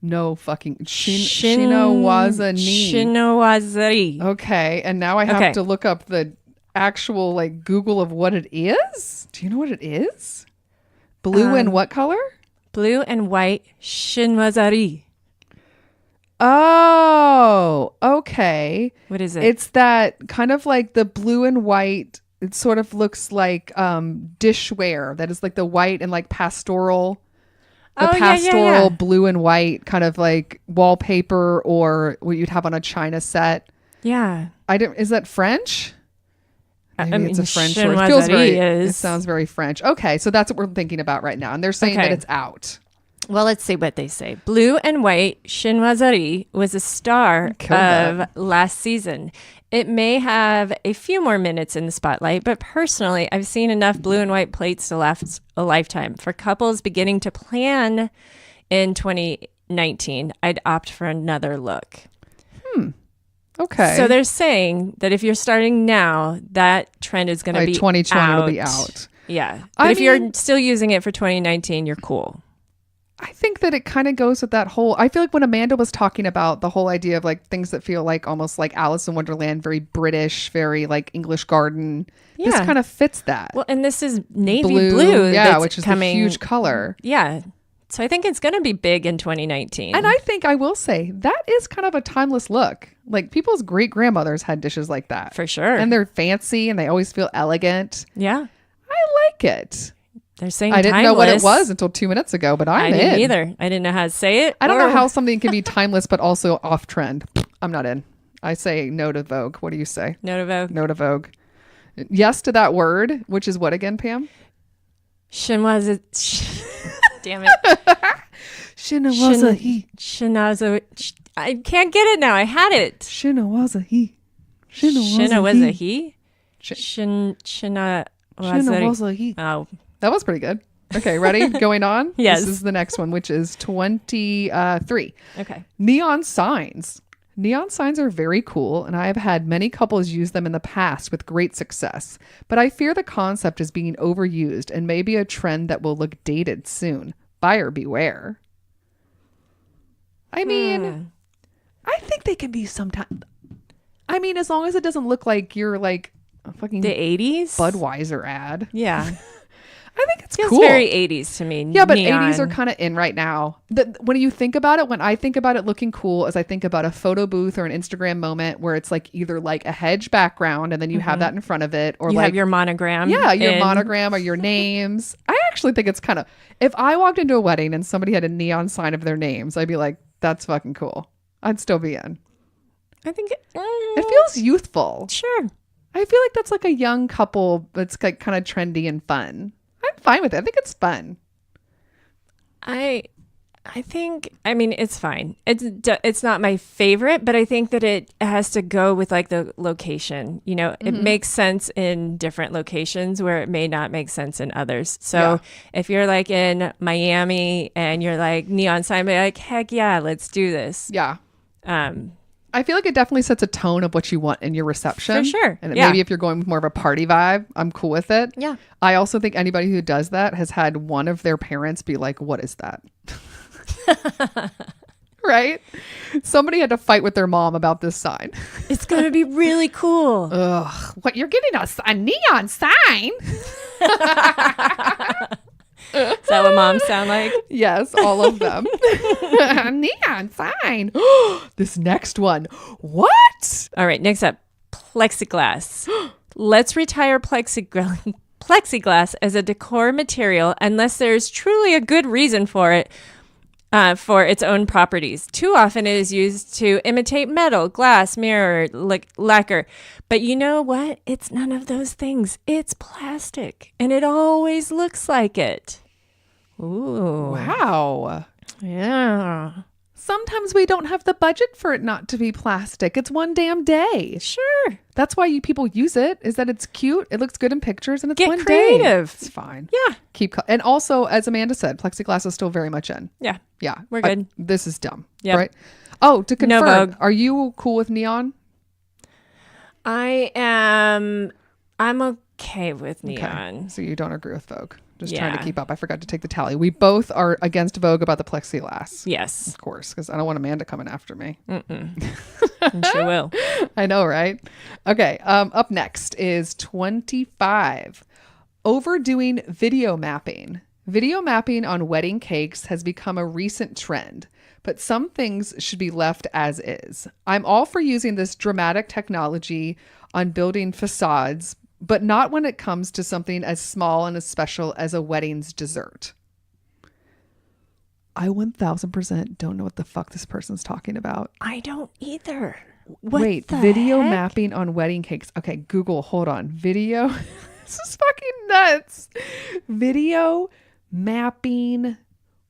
No fucking chinoiserie. Chinoiserie. Okay, and now I have Okay. to look up the actual like Google of what it is. Do you know what it is? Blue and what color? Blue and white chinoiserie. Oh, okay. What is it? It's that kind of like the blue and white. It sort of looks like dishware that is like the white and like pastoral. The pastoral blue and white kind of like wallpaper or what you'd have on a china set. Yeah. Is that French? Maybe I mean, it's a French word. It feels chinoiserie it sounds very French. Okay, so that's what we're thinking about right now. And they're saying that Okay. it's out. Well, let's see what they say. Blue and white chinoiserie was a star Killed of that. last season. It may have a few more minutes in the spotlight, but personally, I've seen enough blue and white plates to last a lifetime. For couples beginning to plan in 2019, I'd opt for another look. Okay. So they're saying that if you're starting now, that trend is going to Like be 2020 out. will be out. Yeah. I But if you're mean- still using it for 2019, you're cool. I think that it kind of goes with that whole. I feel like when Amanda was talking about the whole idea of like things that feel like almost like Alice in Wonderland, very British, very like English garden. This Yeah. kind of fits that. Well, and this is navy blue. yeah, that's which is coming, the huge color. Yeah. So I think it's going to be big in 2019. And I think I will say that is kind of a timeless look. Like people's great grandmothers had dishes like that. For sure. And they're fancy and they always feel elegant. Yeah. I like it. They're saying I didn't know what it timeless. was until 2 minutes ago, but I'm I in. didn't either. I didn't know how to say it. I don't know or- how something can be timeless but also off trend. I'm not in. I say no to Vogue. What do you say? No to Vogue. No to Vogue. Yes to that word, which is what again, Pam? Chinoise. Damn it. Chinoise. I can't get it now. I had it. Chinoiserie. Shina was a he? Sh- Shina. Chinoiserie. Oh, That was pretty good. Okay, ready? Going on? Yes. This is the next one, which is 23. okay. Neon signs. Neon signs are very cool, and I have had many couples use them in the past with great success. But I fear the concept is being overused and may be a trend that will look dated soon. Buyer beware. I mean, I think they can be sometimes. I mean, as long as it doesn't look like you're like a fucking The 80s? Budweiser ad. Yeah. I think it's Feels cool. very 80s to me. Yeah, but Neon. 80s are kind of in right now. When you think about it, when I think about it looking cool, as I think about a photo booth or an Instagram moment where it's like either like a hedge background and then you have that in front of it, or You like have your monogram. your in- monogram or your names. I actually think it's kind of. If I walked into a wedding and somebody had a neon sign of their names, I'd be like, "That's fucking cool." I'd still be in. I think It feels youthful. sure. I feel like that's like a young couple that's like kind of trendy and fun. I'm fine with it. I think it's fun. I think, I mean, it's fine. It's not my favorite, but I think that it has to go with like the location. You know, it makes sense in different locations where it may not make sense in others. So if you're like in Miami and you're like neon sign, be like, heck yeah, let's do this. Yeah. I I feel like it definitely sets a tone of what you want in your reception. For sure. And Yeah. maybe if you're going with more of a party vibe, I'm cool with it. Yeah. I also think anybody who does that has had one of their parents be like, what is that? Right? Somebody had to fight with their mom about this sign. It's going to be really cool. Ugh. What, you're getting a neon sign? Is that what moms sound like? Yes, all of them. Neon sign. This next one. What? All right, next up, plexiglass. Let's retire plexiglass as a decor material unless there's truly a good reason for it, for its own properties. Too often it is used to imitate metal, glass, mirror, lacquer. But you know what? It's none of those things. It's plastic, and it always looks like it. Ooh. Wow. Yeah. Sometimes we don't have the budget for it not to be plastic. It's one damn day. Sure. That's why people use it, is that it's cute. It looks good in pictures and it's Get one creative. day. It's fine. Yeah. And also, as Amanda said, plexiglass is still very much in. Yeah. Yeah. We're good. This is dumb. Yep. Right? Oh, to No confirm, Vogue. are you cool with neon? I'm okay with neon. Okay. So you don't agree with Vogue. Just trying to Yeah. keep up. I forgot to take the tally. We both are against Vogue about the plexiglass. Yes. Of course, because I don't want Amanda coming after me. And she will. I know, right? Okay. Up next is 25. Overdoing video mapping. Video mapping on wedding cakes has become a recent trend, but some things should be left as is. I'm all for using this dramatic technology on building facades, but not when it comes to something as small and as special as a wedding's dessert. I 1000% don't know what the fuck this person's talking about. I don't either. What Wait, the video heck? mapping on wedding cakes. Okay, Google, hold on. Video. This is fucking nuts. Video mapping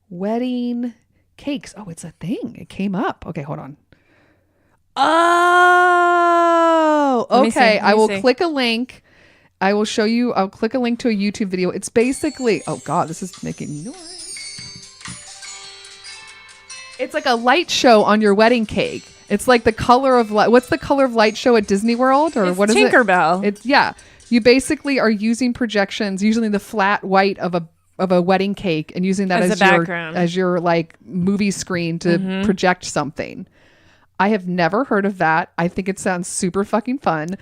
wedding cakes. Oh, it's a thing. It came up. Okay, hold on. Oh, Let me okay. see, I will see. click a link. I will show you. I'll click a link to a YouTube video. It's basically, oh God, this is making noise. It's like a light show on your wedding cake. It's like the color of light. What's the color of light show at Disney World? Or It's what is Tinkerbell. it? It's yeah. You basically are using projections, usually the flat white of a wedding cake, and using that As as a your background. as your like movie screen to project something. I have never heard of that. I think it sounds super fucking fun.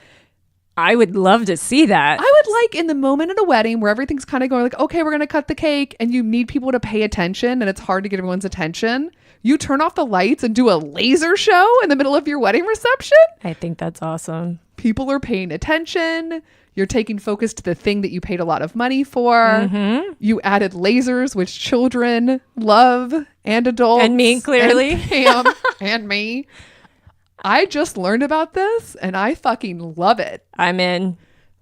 I would love to see that. I would like in the moment at a wedding where everything's kind of going like, okay, we're going to cut the cake and you need people to pay attention and it's hard to get everyone's attention. You turn off the lights and do a laser show in the middle of your wedding reception. I think that's awesome. People are paying attention. You're taking focus to the thing that you paid a lot of money for. You added lasers, which children love, and adults. And me, clearly. And Pam and me. I just learned about this and I fucking love it. I'm in.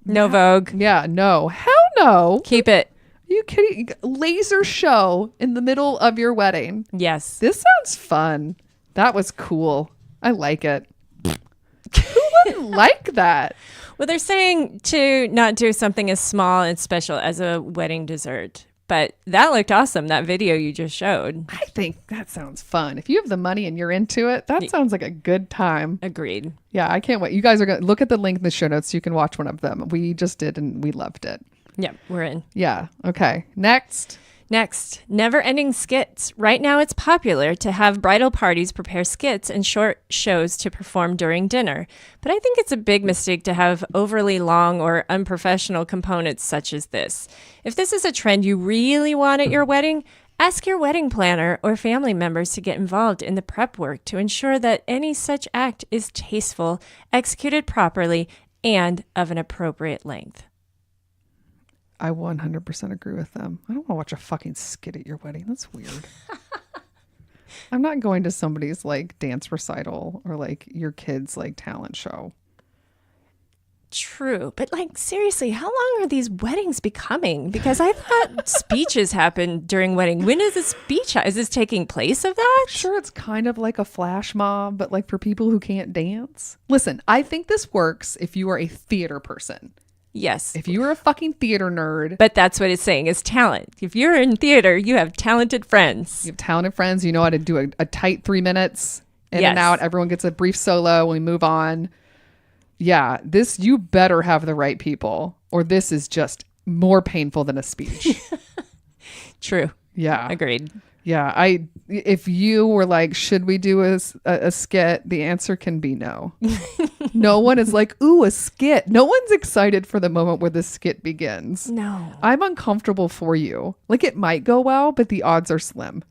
No Vogue. Yeah, no. Hell no. Keep it. You kidding? Laser show in the middle of your wedding. Yes. This sounds fun. That was cool. I like it. Who wouldn't like that? Well, they're saying to not do something as small and special as a wedding dessert. But that looked awesome, that video you just showed. I think that sounds fun. If you have the money and you're into it, that sounds like a good time. Agreed. Yeah, I can't wait. You guys are going to look at the link in the show notes so you can watch one of them. We just did and we loved it. Yep, we're in. Yeah. Okay. Next. Next, never-ending skits. Right now it's popular to have bridal parties prepare skits and short shows to perform during dinner. But I think it's a big mistake to have overly long or unprofessional components such as this. If this is a trend you really want at your wedding, ask your wedding planner or family members to get involved in the prep work to ensure that any such act is tasteful, executed properly, and of an appropriate length. I 100% agree with them. I don't want to watch a fucking skit at your wedding. That's weird. I'm not going to somebody's like dance recital or like your kid's like talent show. True. But like, seriously, how long are these weddings becoming? Because I thought speeches happen during wedding. When is the speech? Is this taking place of that? Sure, it's kind of like a flash mob, but like for people who can't dance. Listen, I think this works if you are a theater person. Yes. If you are a fucking theater nerd, But that's what it's saying is talent. If you're in theater, you have talented friends. you have talented friends, you know how to do a tight 3 minutes in Yes. and out. Everyone gets a brief solo. We move on. Yeah, this, you better have the right people, or this is just more painful than a speech. True. Yeah. Agreed. Yeah. If you were like, should we do a skit? The answer can be no. No one is like, ooh, a skit. No one's excited for the moment where the skit begins. No. I'm uncomfortable for you. Like, it might go well, but the odds are slim.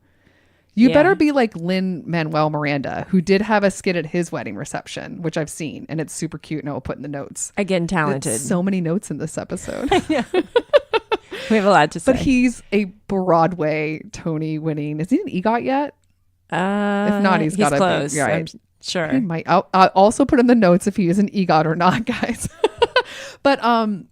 You Yeah. better be like Lin-Manuel Miranda, who did have a skit at his wedding reception, which I've seen, and it's super cute, and I will put in the notes. Again, talented. It's so many notes in this episode. We have a lot to say. But he's a Broadway Tony winning. Is he an EGOT yet? If not, he's gotta be, close. right. I'm sure. He might. I'll also put in the notes if he is an EGOT or not, guys. But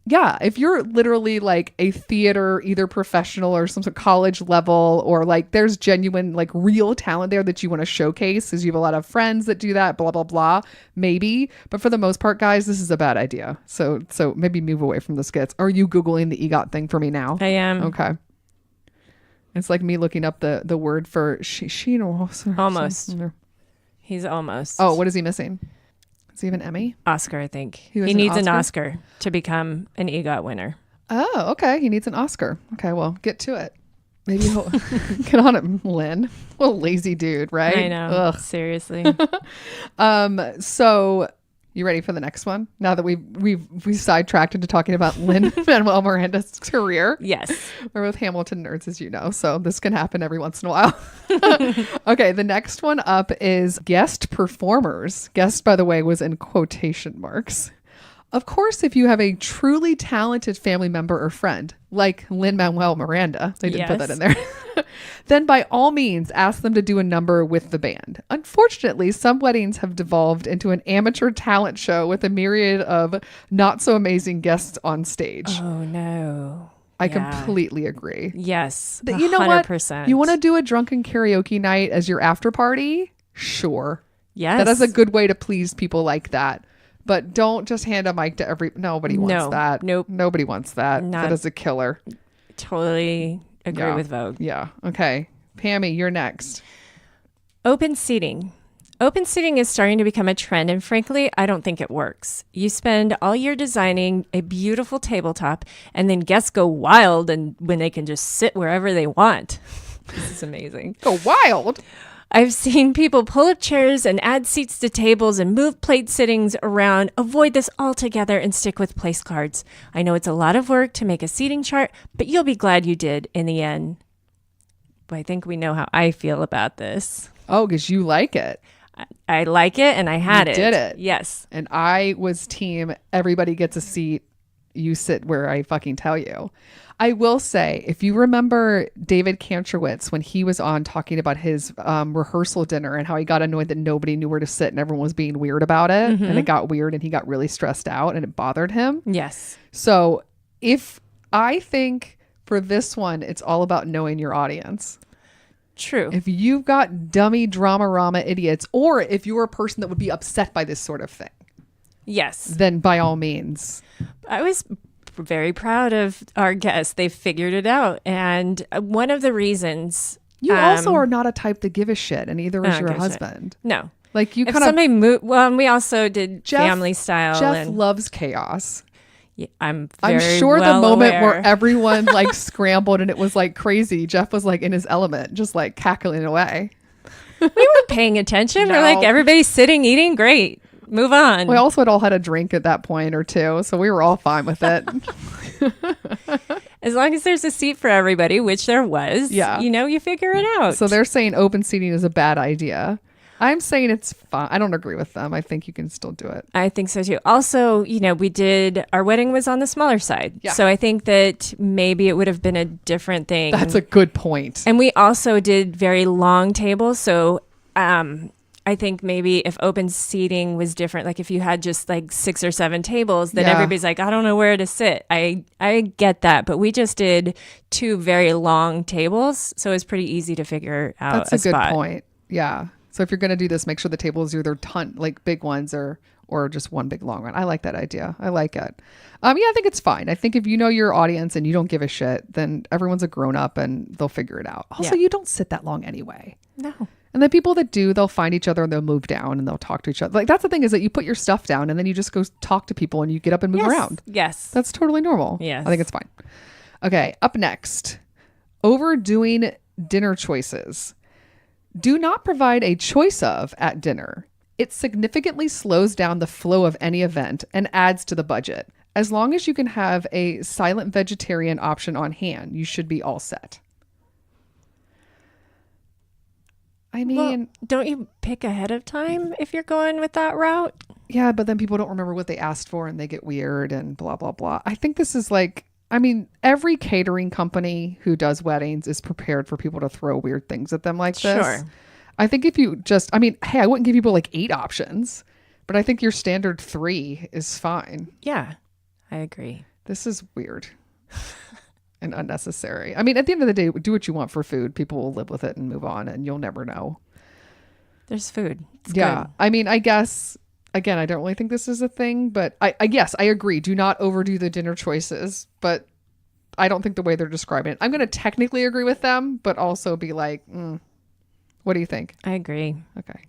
yeah, if you're literally like a theater, either professional or some sort of college level, or like there's genuine like real talent there that you want to showcase, because you have a lot of friends that do that, blah blah blah, maybe. But for the most part, guys, this is a bad idea. So maybe move away from the skits. Are you Googling the EGOT thing for me now? I am. Okay. It's like me looking up the word for Almost. He's almost. Oh, what is he missing? Is he even Emmy? Oscar, I think. He was He an needs an Oscar? Oscar to become an EGOT winner. Oh, okay. He needs an Oscar. Okay, well, get to it. Maybe he'll get on it, Lynn. What a lazy dude, right? I know. Ugh. Seriously. So you ready for the next one? Now that we've sidetracked into talking about Lin-Manuel Miranda's career. Yes. We're both Hamilton nerds, as you know, so this can happen every once in a while. Okay, the next one up is guest performers. Guest, by the way, was in quotation marks. Of course, if you have a truly talented family member or friend, like Lin-Manuel Miranda, they did put that in there, then by all means, ask them to do a number with the band. Unfortunately, some weddings have devolved into an amateur talent show with a myriad of not so amazing guests on stage. Oh, no. I Yeah. completely agree. Yes. You know what? 100%. You want to do a drunken karaoke night as your after party? Sure. Yes. That is a good way to please people like that. But don't just hand a mic to nobody wants No. that. Nope. Nobody wants that. Not- That is a killer. Totally agree Yeah. with Vogue. Yeah. Okay. Pammy, you're next. Open seating. Open seating is starting to become a trend, and frankly, I don't think it works. You spend all year designing a beautiful tabletop, and then guests go wild and when they can just sit wherever they want. This is amazing. Go wild. I've seen people pull up chairs and add seats to tables and move plate sittings around. Avoid this altogether and stick with place cards. I know it's a lot of work to make a seating chart, but you'll be glad you did in the end. But I think we know how I feel about this. Oh, because you like it. I like it and I had You it. did it. Yes. And I was team everybody gets a seat. You sit where I fucking tell you. I will say, if you remember David Kantrowitz when he was on talking about his rehearsal dinner and how he got annoyed that nobody knew where to sit and everyone was being weird about it, and it got weird and he got really stressed out and it bothered him. Yes. So I think for this one, it's all about knowing your audience. True. If you've got dummy drama-rama idiots, or if you're a person that would be upset by this sort of thing, Yes. then by all means. I was very proud of our guests. They figured it out. And one of the reasons You also are not a type to give a shit, and neither is Oh, your give a shit. husband. No. Like you If kind of somebody moved, well, and we also did family style. Jeff and loves chaos. yeah, I'm I'm very sure well the moment aware. where everyone like scrambled and it was like crazy, Jeff was like in his element, just like cackling away. we were paying attention. We're like, No. everybody's sitting, eating. Great. Move on. We also had all had a drink at that point or two, so we were all fine with it. As long as there's a seat for everybody, which there was, Yeah. you figure it out. So they're saying open seating is a bad idea. I'm saying it's fine. I don't agree with them. I think you can still do it. I think so too. Also, our wedding was on the smaller side. Yeah. So I think that maybe it would have been a different thing. That's a good point. And we also did very long tables. So I think maybe if open seating was different, like if you had just like 6 or 7 tables, then Yeah. everybody's like, I don't know where to sit. I get that. But we just did 2 very long tables. So it was pretty easy to figure out That's a good spot. point. Yeah. So if you're going to do this, make sure the tables are either like big ones or just one big long one. I like that idea. I like it. Yeah, I think it's fine. I think if you know your audience and you don't give a shit, then everyone's a grown up and they'll figure it out. Also, Yeah. you don't sit that long anyway. No. And the people that do, they'll find each other and they'll move down and they'll talk to each other. Like, that's the thing, is that you put your stuff down and then you just go talk to people and you get up and move around. Yes. That's totally normal. Yes. I think it's fine. Okay, up next, overdoing dinner choices. Do not provide a choice of at dinner. It significantly slows down the flow of any event and adds to the budget. As long as you can have a silent vegetarian option on hand, you should be all set. I mean, Well, don't you pick ahead of time if you're going with that route? yeah, but then people don't remember what they asked for and they get weird and blah, blah, blah. I think this is like, I mean, every catering company who does weddings is prepared for people to throw weird things at them like this. Sure. I think if you just, I mean, hey, I wouldn't give people like 8 options, but I think your standard 3 is fine. Yeah, I agree. This is weird and unnecessary. I mean, at the end of the day, do what you want for food. People will live with it and move on, and you'll never know. There's food. It's Yeah. good. I mean, I guess, again, I don't really think this is a thing, but I guess I agree. Do not overdo the dinner choices, but I don't think the way they're describing it. I'm going to technically agree with them, but also be like, what do you think? I agree. Okay.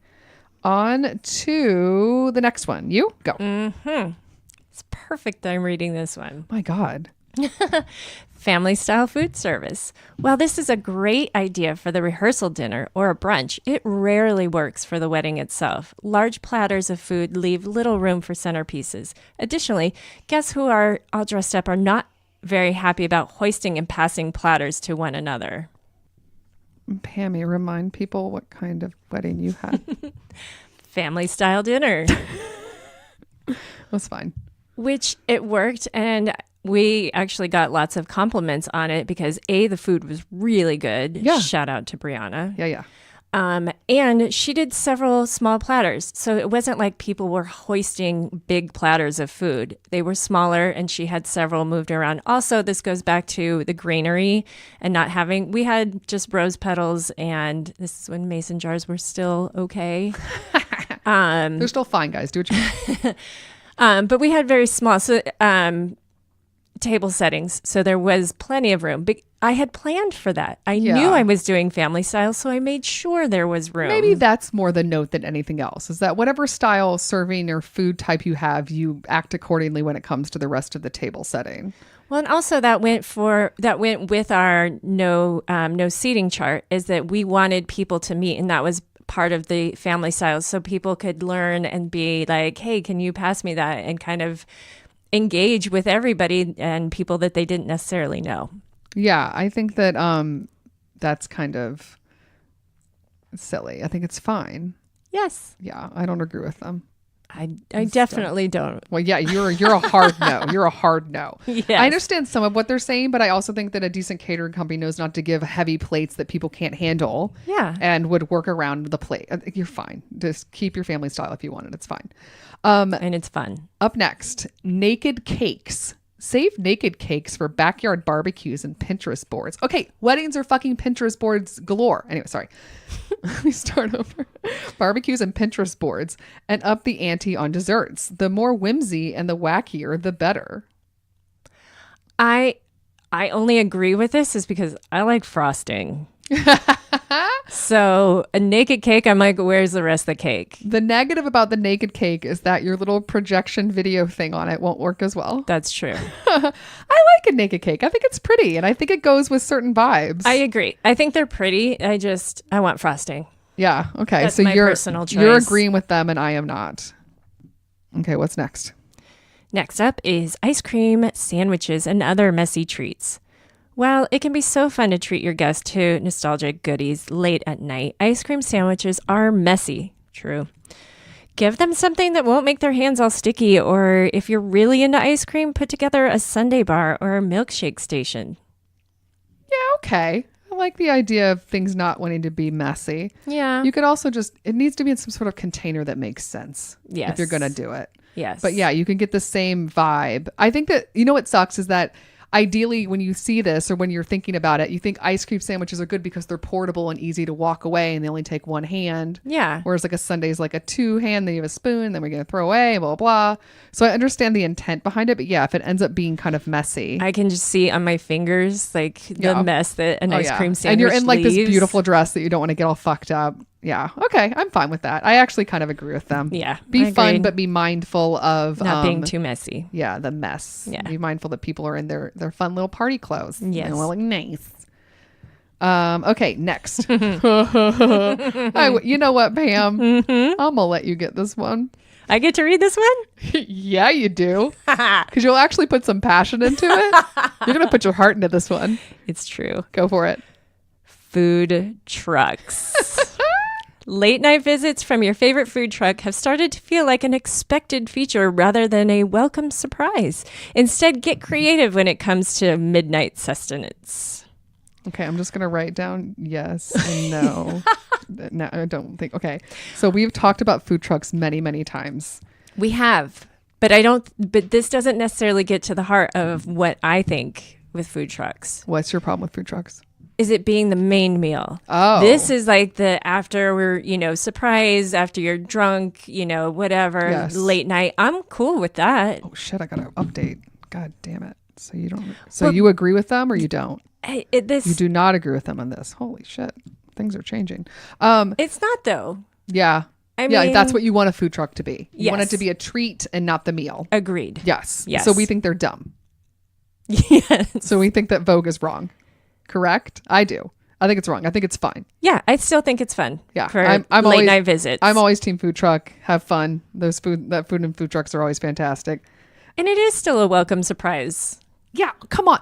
On to the next one. You go. It's perfect that I'm reading this one. My God. Family style food service. While this is a great idea for the rehearsal dinner or a brunch, it rarely works for the wedding itself. Large platters of food leave little room for centerpieces. Additionally, guests who are all dressed up are not very happy about hoisting and passing platters to one another. Pammy, remind people what kind of wedding you had. Family style dinner, That's fine. which it worked, and we actually got lots of compliments on it because the food was really good. Yeah. Shout out to Brianna. Yeah. And she did several small platters. So it wasn't like people were hoisting big platters of food. They were smaller, and she had several moved around. Also, this goes back to the greenery and not having, we had just rose petals, and this is when mason jars were still okay. They're still fine, guys. Do what you want. But we had very small table settings, so there was plenty of room. But I had planned for that. I Yeah. knew I was doing family style, so I made sure there was room. Maybe that's more the note than anything else, is that whatever style serving or food type you have, you act accordingly when it comes to the rest of the table setting. Well, and also that went with our no seating chart, is that we wanted people to meet, and that was part of the family style, so people could learn and be like, hey, can you pass me that, and kind of engage with everybody and people that they didn't necessarily know. Yeah, I think that that's kind of silly. I think it's fine. Yes. Yeah, I don't agree with them. I definitely don't. Well, yeah, you're a hard no. You're a hard no. Yes. I understand some of what they're saying, but I also think that a decent catering company knows not to give heavy plates that people can't handle. Yeah. And would work around the plate. I think you're fine. Just keep your family style if you want it. It's fine. And it's fun. Up next, naked cakes. Save naked cakes for backyard barbecues and Pinterest boards. Okay, weddings are fucking Pinterest boards galore. Anyway, sorry. Let me start over. Barbecues and Pinterest boards, and up the ante on desserts. The more whimsy and the wackier, the better. I only agree with this is because I like frosting. So a naked cake, I'm like, where's the rest of the cake? The negative about the naked cake is that your little projection video thing on it won't work as well. That's true. I like a naked cake. I think it's pretty, and I think it goes with certain vibes. I agree. I think they're pretty. I want frosting. Yeah. Okay. That's so my you're personal you're choice. agreeing with them, and I am not. Okay. What's next? Next up is ice cream, sandwiches, and other messy treats. While it can be so fun to treat your guests to nostalgic goodies late at night, ice cream sandwiches are messy. True. Give them something that won't make their hands all sticky, or if you're really into ice cream, put together a sundae bar or a milkshake station. Yeah. Okay. I like the idea of things not wanting to be messy. Yeah. You could also it needs to be in some sort of container that makes sense. Yes. If you're going to do it. Yes. But yeah, you can get the same vibe. I think that, what sucks is that ideally when you see this or when you're thinking about it, you think ice cream sandwiches are good because they're portable and easy to walk away and they only take one hand. Yeah. Whereas like a sundae is like a 2-hand, then you have a spoon, then we're going to throw away, blah, blah, blah. So I understand the intent behind it. But yeah, if it ends up being kind of messy. I can just see on my fingers like the Yeah. mess that an ice cream sandwich And you're in like this leaves. beautiful dress that you don't want to get all fucked up. Yeah. Okay. I'm fine with that. I actually kind of agree with them. Yeah, Be I fun, agreed. but be mindful of Not being too messy. yeah, the mess. Yeah. Be mindful that people are in their fun little party clothes. Yes. They look nice. Okay, next. You know what, Pam? I'm gonna let you get this one. I get to read this one? Yeah, you do. Because you'll actually put some passion into it. You're gonna put your heart into this one. It's true. Go for it. Food trucks. Late night visits from your favorite food truck have started to feel like an expected feature rather than a welcome surprise. Instead, get creative when it comes to midnight sustenance. Okay, I'm just gonna write down yes and no. No, I don't think. Okay, so we've talked about food trucks many, many times. We have, but this doesn't necessarily get to the heart of what I think with food trucks. What's your problem with food trucks? Is it being the main meal? Oh, This is like the after we're, surprise, after you're drunk, whatever, Yes. late night. I'm cool with that. oh shit! I gotta update. God damn it! So you don't. So you agree with them or you don't? You do not agree with them on this. Holy shit! Things are changing. It's not though. Yeah. I Yeah, mean, that's what you want a food truck to be. You want it Yes. to be a treat and not the meal. Agreed. Yes. Yes. So we think they're dumb. Yes. So we think that Vogue is wrong. Correct? I do. I think it's wrong. I think it's fine. Yeah, I still think it's fun. Yeah, For I'm late always- night visits. I'm always team food truck. Have fun. Food and food trucks are always fantastic. and it is still a welcome surprise. Yeah, come on.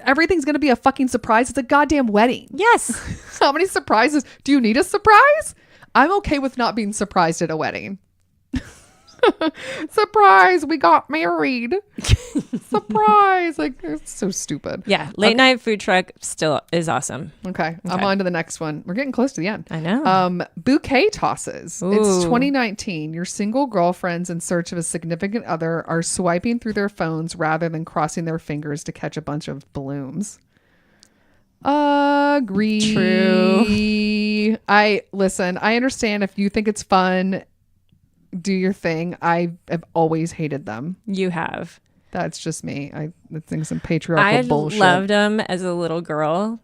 Everything's going to be a fucking surprise. It's a goddamn wedding. Yes. How many surprises? Do you need a surprise? I'm okay with not being surprised at a wedding. Surprise, we got married. Surprise. Like, it's so stupid. Yeah, late night food truck still is awesome. Okay, I'm on to the next one. We're getting close to the end. I know. Bouquet tosses. It's Ooh. 2019. Your single girlfriends in search of a significant other are swiping through their phones rather than crossing their fingers to catch a bunch of blooms. Agree. True. I understand if you think it's fun, do your thing. I have always hated them. You have. That's just me. I think some patriarchal I bullshit. loved them as a little girl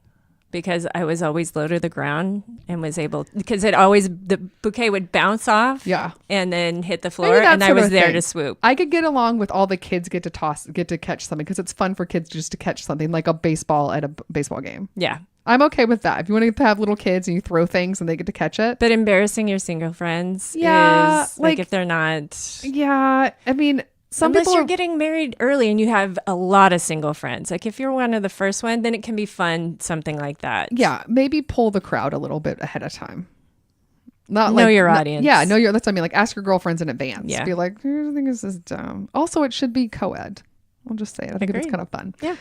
because I was always low to the ground and was able, because the bouquet would bounce off Yeah. and then hit the Maybe floor that and I sort was of there thing. to swoop. I could get along with all the kids get to catch something because it's fun for kids just to catch something like a baseball at a baseball game. Yeah. I'm okay with that. If you want to have little kids and you throw things and they get to catch it. But embarrassing your single friends Yeah, is like like- if they're not, Yeah. I mean, some unless people you're are, getting married early and you have a lot of single friends. Like if you're one of the first one, then it can be fun, something like that. yeah, maybe pull the crowd a little bit ahead of time. Not Know like, your no- audience. Yeah, know your. That's what I mean. Like, ask your girlfriends in advance. Yeah. Be like, I think this is dumb. Also, it should be co-ed. I'll just say it. I think it's Agreed. kind of fun. Yeah.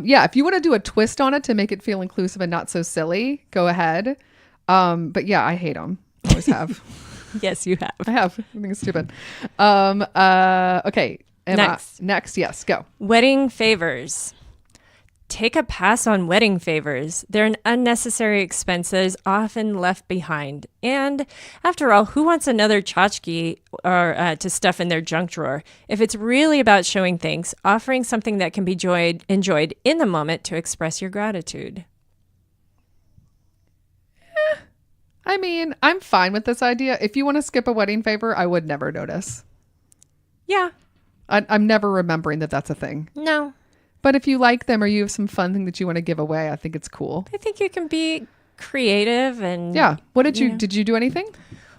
Yeah. If you want to do a twist on it to make it feel inclusive and not so silly, go ahead. But yeah, I hate them. Always have. Yes, you have. I have. I think it's stupid. Okay. Emma, next. Yes. Go. Wedding favors. Take a pass on wedding favors. They're an unnecessary expense that is often left behind. And after all, who wants another tchotchke or to stuff in their junk drawer? If it's really about showing thanks, offering something that can be enjoyed in the moment to express your gratitude. I mean, I'm fine with this idea. If you want to skip a wedding favor, I would never notice. Yeah. I'm never remembering that that's a thing. No. But if you like them or you have some fun thing that you want to give away, I think it's cool. I think you can be creative and Yeah. What did you do anything?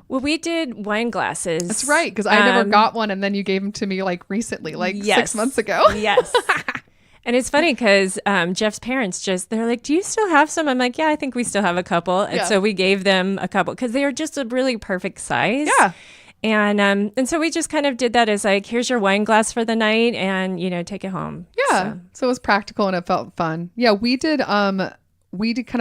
Well, we did wine glasses. That's right. Because I never got one. And then you gave them to me like recently, like 6 months ago. Yes. And it's funny because Jeff's parents they're like, do you still have some? I'm like, yeah, I think we still have a couple. And Yeah. so we gave them a couple because they were just a really perfect size. Yeah. And so we just kind of did that as like, here's your wine glass for the night and, take it home. Yeah. So it was practical and it felt fun. Yeah. We did kind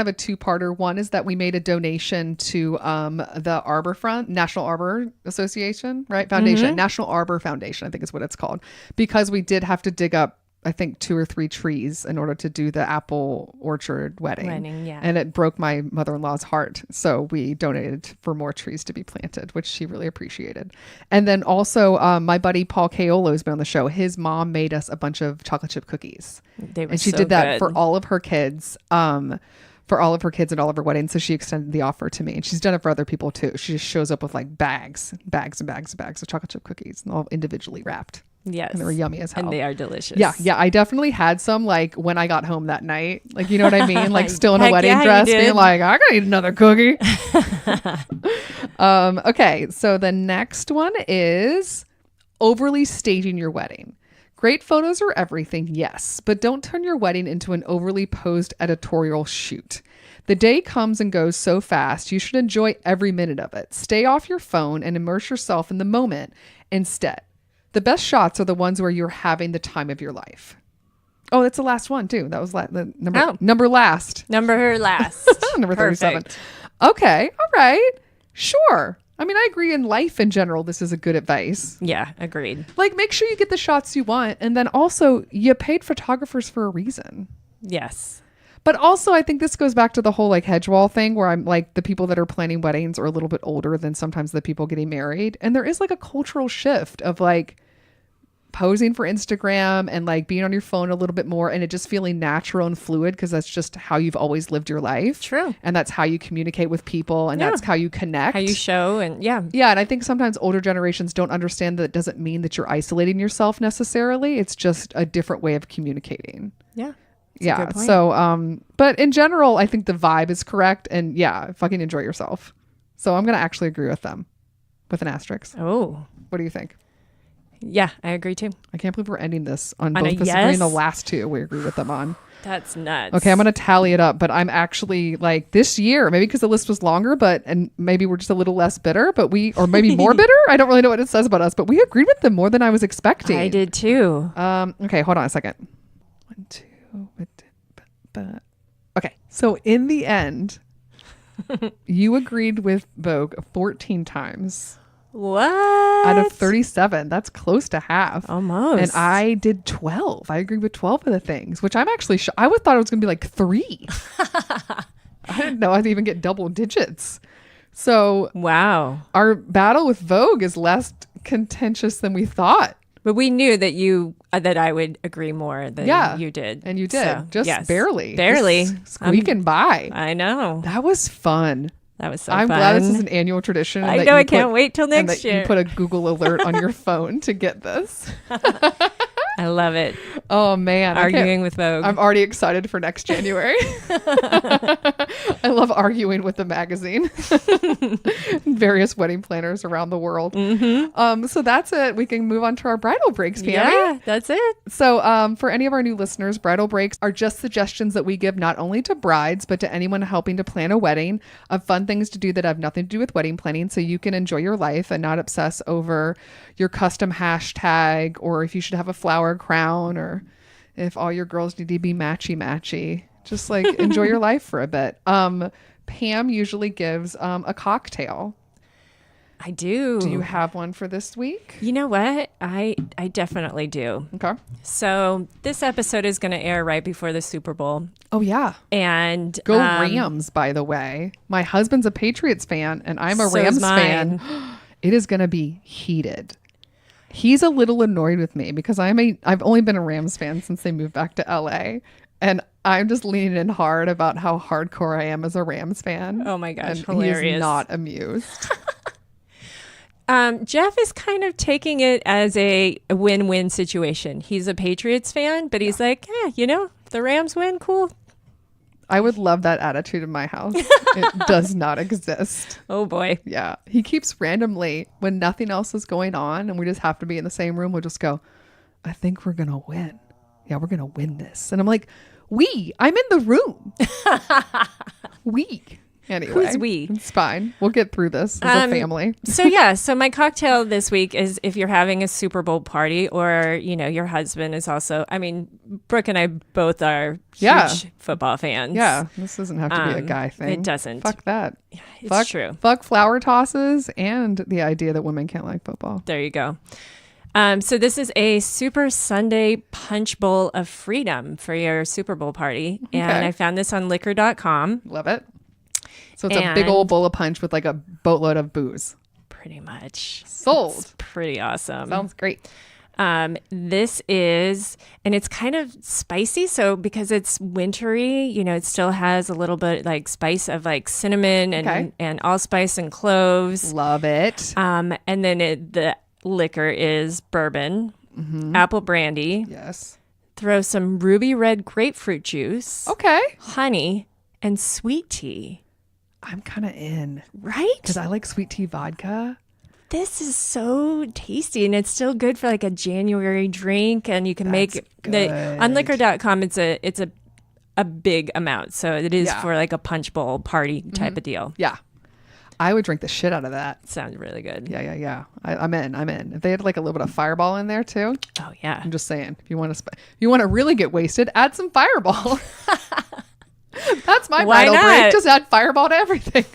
of a two-parter. One is that we made a donation to the Arborfront National Arbor Association, right? Foundation, National Arbor Foundation, I think is what it's called, because we did have to dig up, I think, 2 or 3 trees in order to do the apple orchard wedding. Yeah. And it broke my mother-in-law's heart. So we donated for more trees to be planted, which she really appreciated. And then also my buddy Paul Caolo has been on the show. His mom made us a bunch of chocolate chip cookies. They were And she so did that good. for all of her kids for all of her kids and all of her weddings. So she extended the offer to me, and she's done it for other people too. She just shows up with like bags and bags of chocolate chip cookies, and all individually wrapped. Yes. And they were yummy as hell. And they are delicious. Yeah. Yeah. I definitely had some like when I got home that night. Like, you know what I mean? Like still in a Heck wedding yeah, you dress did. being like, I gotta eat another cookie. Okay. So the next one is overly staging your wedding. Great photos are everything, yes, but don't turn your wedding into an overly posed editorial shoot. The day comes and goes so fast, you should enjoy every minute of it. Stay off your phone and immerse yourself in the moment instead. The best shots are the ones where you're having the time of your life. Oh, that's the last one too. That was the number last. Number last. Number 37. Perfect. Okay. All right. Sure. I mean, I agree in life in general, this is a good advice. Yeah, agreed. Like, make sure you get the shots you want. And then also, you paid photographers for a reason. Yes. But also, I think this goes back to the whole like hedge wall thing where I'm like, the people that are planning weddings are a little bit older than sometimes the people getting married. And there is like a cultural shift of like posing for Instagram and like being on your phone a little bit more and it just feeling natural and fluid because that's just how you've always lived your life. True. And that's how you communicate with people and that's how you connect. How you show and yeah. Yeah. And I think sometimes older generations don't understand that it doesn't mean that you're isolating yourself necessarily. It's just a different way of communicating. Yeah. Yeah. So, but in general, I think the vibe is correct and yeah, fucking enjoy yourself. So I'm going to actually agree with them with an asterisk. Oh. What do you think? Yeah, I agree too. I can't believe we're ending this on On both a of us yes? agreeing the last two we agree with them on. That's nuts. Okay, I'm going to tally it up, but I'm actually like this year, maybe because the list was longer, and maybe we're just a little less bitter, or maybe more bitter. I don't really know what it says about us, but we agreed with them more than I was expecting. I did too. Okay, hold on a second. 1, 2, okay. So in the end, you agreed with Vogue 14 times. What? Out of 37. That's close to half. Almost. And I did 12. I agreed with 12 of the things, which I'm actually I would thought it was going to be like 3. I didn't know I'd even get double digits. So wow. Our battle with Vogue is less contentious than we thought. But we knew that that I would agree more than you did. And you did. So, just yes. barely. Barely. Just squeaking by. I know. That was fun. That was so I'm fun. glad this is an annual tradition. I know. I can't wait till next year. You put a Google alert on your phone to get this. I love it. Oh, man. Arguing with Vogue. I'm already excited for next January. I love arguing with the magazine. Various wedding planners around the world. Mm-hmm. So that's it. We can move on to our bridal breaks, Pammy. Yeah, that's it. So for any of our new listeners, bridal breaks are just suggestions that we give not only to brides, but to anyone helping to plan a wedding of fun things to do that have nothing to do with wedding planning so you can enjoy your life and not obsess over your custom hashtag or if you should have a flower crown or if all your girls need to be matchy. Just like enjoy your life for a bit. Pam usually gives a cocktail. I do. Do you have one for this week? You know what? I definitely do. Okay. So this episode is going to air right before the Super Bowl. Oh, yeah. And go Rams, by the way. My husband's a Patriots fan and I'm a So Rams is mine. fan. It is going to be heated. He's a little annoyed with me because I've only been a Rams fan since they moved back to LA. And I'm just leaning in hard about how hardcore I am as a Rams fan. Oh my gosh, and hilarious. He's not amused. Jeff is kind of taking it as a win-win situation. He's a Patriots fan, but he's like, if the Rams win, cool. I would love that attitude in my house. It does not exist. Oh boy. Yeah. He keeps randomly, when nothing else is going on and we just have to be in the same room, we'll just go, I think we're going to win. Yeah, we're going to win this. And I'm like, I'm in the room. Anyway, who's we? It's fine. We'll get through this as a family. So my cocktail this week is if you're having a Super Bowl party or, your husband is also, Brooke and I both are huge football fans. Yeah. This doesn't have to be a guy thing. It doesn't. Fuck that. It's true. Fuck flower tosses and the idea that women can't like football. There you go. So this is a Super Sunday punch bowl of freedom for your Super Bowl party. Okay. And I found this on liquor.com. Love it. So it's a big old bowl of punch with like a boatload of booze. Pretty much. Sold. It's pretty awesome. Sounds great. This is, and it's kind of spicy. So because it's wintry, it still has a little bit like spice of like cinnamon and allspice and cloves. Love it. And then the liquor is bourbon, apple brandy. Yes. Throw some ruby red grapefruit juice. Okay. Honey and sweet tea. I'm kind of in. Right? Because I like sweet tea vodka. This is so tasty, and it's still good for like a January drink, and you can make on liquor.com. It's a big amount, so it is for like a punch bowl party type of deal. Yeah, I would drink the shit out of that. Sounds really good. Yeah. I'm in. If they had like a little bit of Fireball in there too. Oh yeah. I'm just saying, if you want to really get wasted, add some Fireball. That's my bridal break. Just add Fireball to everything.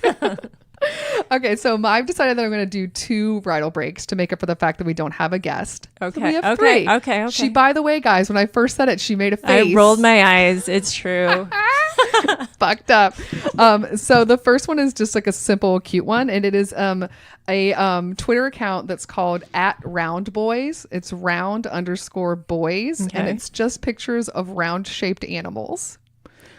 Okay, so I've decided that I'm going to do 2 bridal breaks to make up for the fact that we don't have a guest. Okay. So we have 3. Okay. She, by the way, guys, when I first said it, she made a face. I rolled my eyes. It's true. Fucked up. So the first one is just like a simple, cute one, and it is a Twitter account that's called @roundboys. It's round_boys, and it's just pictures of round-shaped animals.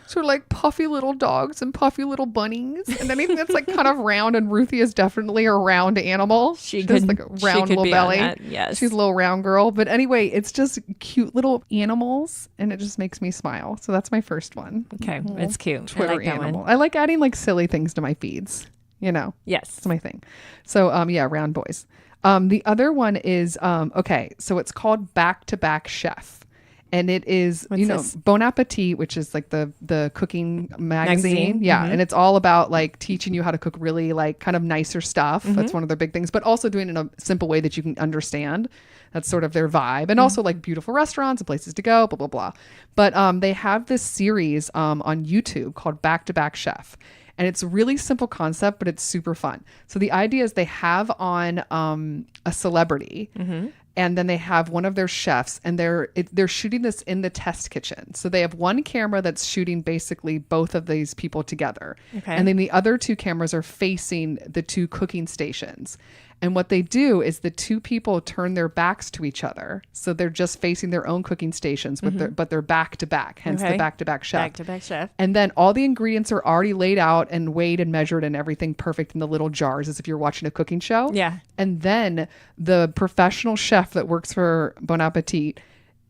So like puffy little dogs and puffy little bunnies, and anything that's like kind of round. And Ruthie is definitely a round animal. She has like a round little belly. Yes, she's a little round girl. But anyway, it's just cute little animals, and it just makes me smile. So that's my first one. Okay, it's cute. Twitter I like animal. I like adding like silly things to my feeds. Yes, it's my thing. So round boys. The other one is okay. So it's called Back to Back Chef. And it is, What's Bon Appetit, which is like the cooking magazine. Yeah. Mm-hmm. And it's all about like teaching you how to cook really like kind of nicer stuff. That's one of their big things, but also doing it in a simple way that you can understand. That's sort of their vibe. And also like beautiful restaurants and places to go, blah, blah, blah. But they have this series on YouTube called Back to Back Chef. And it's a really simple concept, but it's super fun. So the idea is they have on a celebrity. And then they have one of their chefs, and they're shooting this in the test kitchen. So they have one camera that's shooting basically both of these people together. Okay. And then the other 2 cameras are facing the 2 cooking stations. And what they do is the 2 people turn their backs to each other. So they're just facing their own cooking stations, but they're back to back, hence the back to back chef. Back to back chef. And then all the ingredients are already laid out and weighed and measured and everything perfect in the little jars as if you're watching a cooking show. Yeah. And then the professional chef that works for Bon Appetit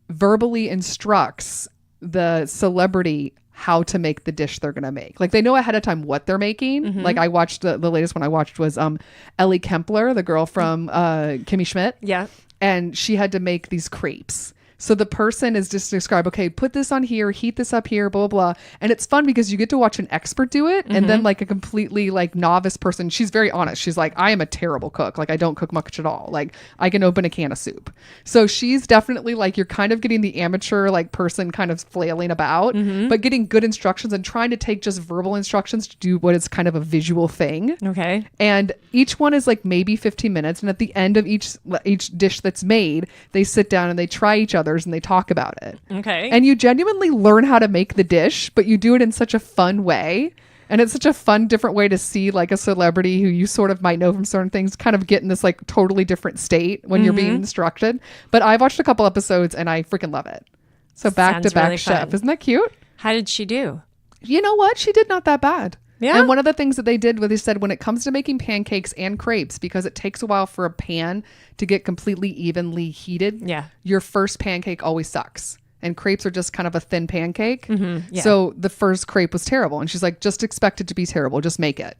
verbally instructs the celebrity how to make the dish they're going to make. Like they know ahead of time what they're making. Like I watched the latest one I watched was Ellie Kempler, the girl from Kimmy Schmidt. Yeah. And she had to make these crepes. So the person is just described, okay, put this on here, heat this up here, blah, blah, blah. And it's fun because you get to watch an expert do it. And then like a completely like novice person, she's very honest. She's like, I am a terrible cook. Like I don't cook much at all. Like I can open a can of soup. So she's definitely like, you're kind of getting the amateur like person kind of flailing about, but getting good instructions and trying to take just verbal instructions to do what is kind of a visual thing. Okay. And each one is like maybe 15 minutes. And at the end of each dish that's made, they sit down and they try each other and they talk about it. Okay. And you genuinely learn how to make the dish, but you do it in such a fun way. And it's such a fun, different way to see like a celebrity who you sort of might know from certain things kind of get in this like totally different state when you're being instructed. But I watched a couple episodes and I freaking love it. So Back to Back really Chef. fun. Isn't that cute? How did she do? You know what? She did not that bad. Yeah. And one of the things that they did was they said when it comes to making pancakes and crepes, because it takes a while for a pan to get completely evenly heated. Yeah. Your first pancake always sucks. And crepes are just kind of a thin pancake. Yeah. So the first crepe was terrible. And she's like, just expect it to be terrible. Just make it.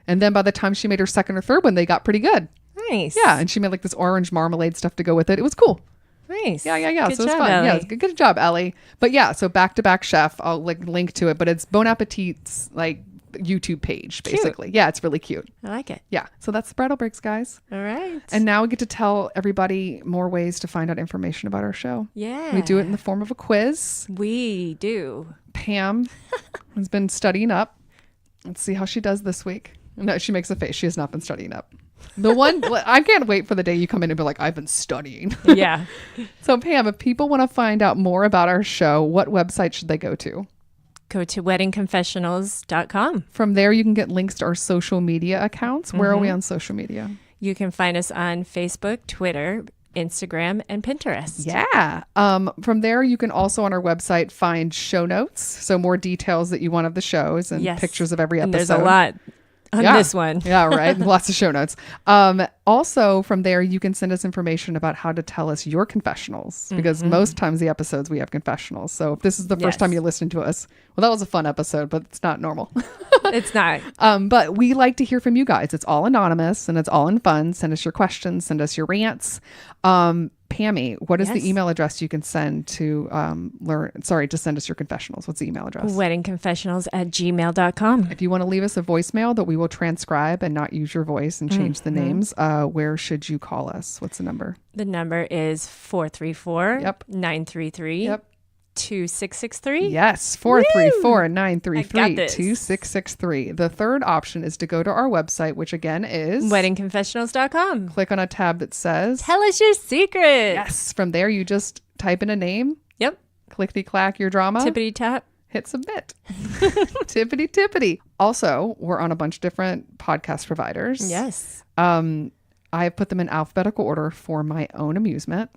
And then by the time she made her second or third one, they got pretty good. Nice. Yeah. And she made like this orange marmalade stuff to go with it. It was cool. Nice. Yeah. Good So it was job, fun. Ellie. Yeah, good job, Ellie. But yeah, so Back to Back Chef, I'll like link to it, but it's Bon Appetit's like YouTube page, basically. Yeah, it's really cute. I like it. Yeah. So that's the bridal breaks, guys. All right. And now we get to tell everybody more ways to find out information about our show. Yeah. We do it in the form of a quiz. We do. Pam has been studying up. Let's see how she does this week. No, she makes a face. She has not been studying up. The one, I can't wait for the day you come in and be like, I've been studying. Yeah. So Pam, if people want to find out more about our show, what website should they go to? Go to weddingconfessionals.com. From there, you can get links to our social media accounts. Where are we on social media? You can find us on Facebook, Twitter, Instagram, and Pinterest. Yeah. From there, you can also on our website find show notes. So more details that you want of the shows and Yes. pictures of every And episode. there's a lot on this one. Yeah, right. Lots of show notes. Also, from there, you can send us information about how to tell us your confessionals because most times the episodes we have confessionals. So if this is the first Yes. time you listen to us, well, that was a fun episode, but it's not normal. It's not. But we like to hear from you guys. It's all anonymous and it's all in fun. Send us your questions, send us your rants. Pammy, what is Yes. the email address you can send to to send us your confessionals? What's the email address? Weddingconfessionals@gmail.com. If you want to leave us a voicemail that we will transcribe and not use your voice and change the names, where should you call us? What's the number? The number is 434 Yep. 933 Yep. 2663. Yes, 434 I 933 got this. 2663. The third option is to go to our website, which again is Weddingconfessionals.com. click on a tab that says Tell us your secret. yes. From there, you just type in a name, Yep. clickety clack your drama, Tippity tap. hit submit. Tippity tippity. Also, we're on a bunch of different podcast providers. Yes. I have put them in alphabetical order for my own amusement.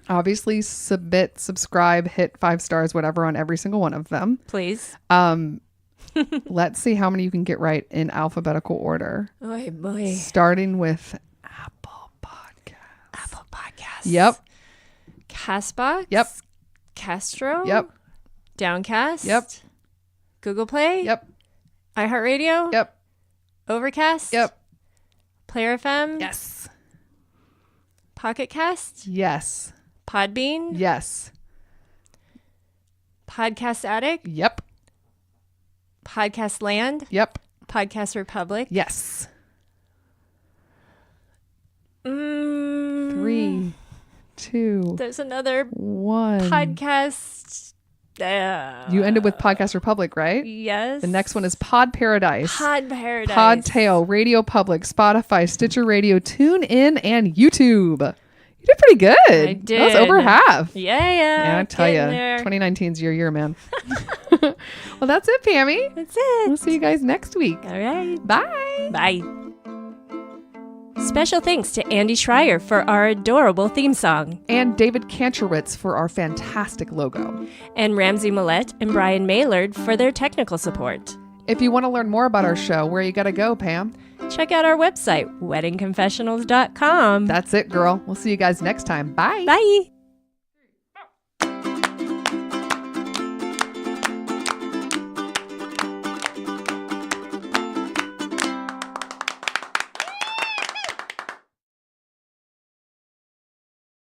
Obviously, submit, subscribe, hit 5 stars, whatever on every single one of them. Please. Let's see how many you can get right in alphabetical order. Oh boy. Starting with Apple Podcast. Apple Podcasts. Yep. Castbox. Yep. Castro. Yep. Downcast. Yep. Google Play. Yep. iHeartRadio. Yep. Overcast. Yep. Player FM. Yes. Pocket Cast. Yes. Podbean. Yes. Podcast Addict. Yep. Podcast Land. Yep. Podcast Republic. Yes. 3, Mm, 2, There's another 1. podcast. You ended with Podcast Republic, right? Yes. The next one is Pod Paradise. Pod Paradise. Podtail, Radio Public, Spotify, Stitcher Radio, TuneIn, and YouTube. You did pretty good. I That was over did. half. Yeah. Yeah, I tell you, Getting there. 2019 is your year, man. Well, that's it, Pammy. That's it. We'll see you guys next week. All right. Bye. Bye. Special thanks to Andy Schreier for our adorable theme song, And David Kantrowitz for our fantastic logo. and Ramsey Millette and Brian Maylard for their technical support. If you want to learn more about our show, where you got to go, Pam? Check out our website, weddingconfessionals.com. That's it, girl. We'll see you guys next time. Bye. Bye.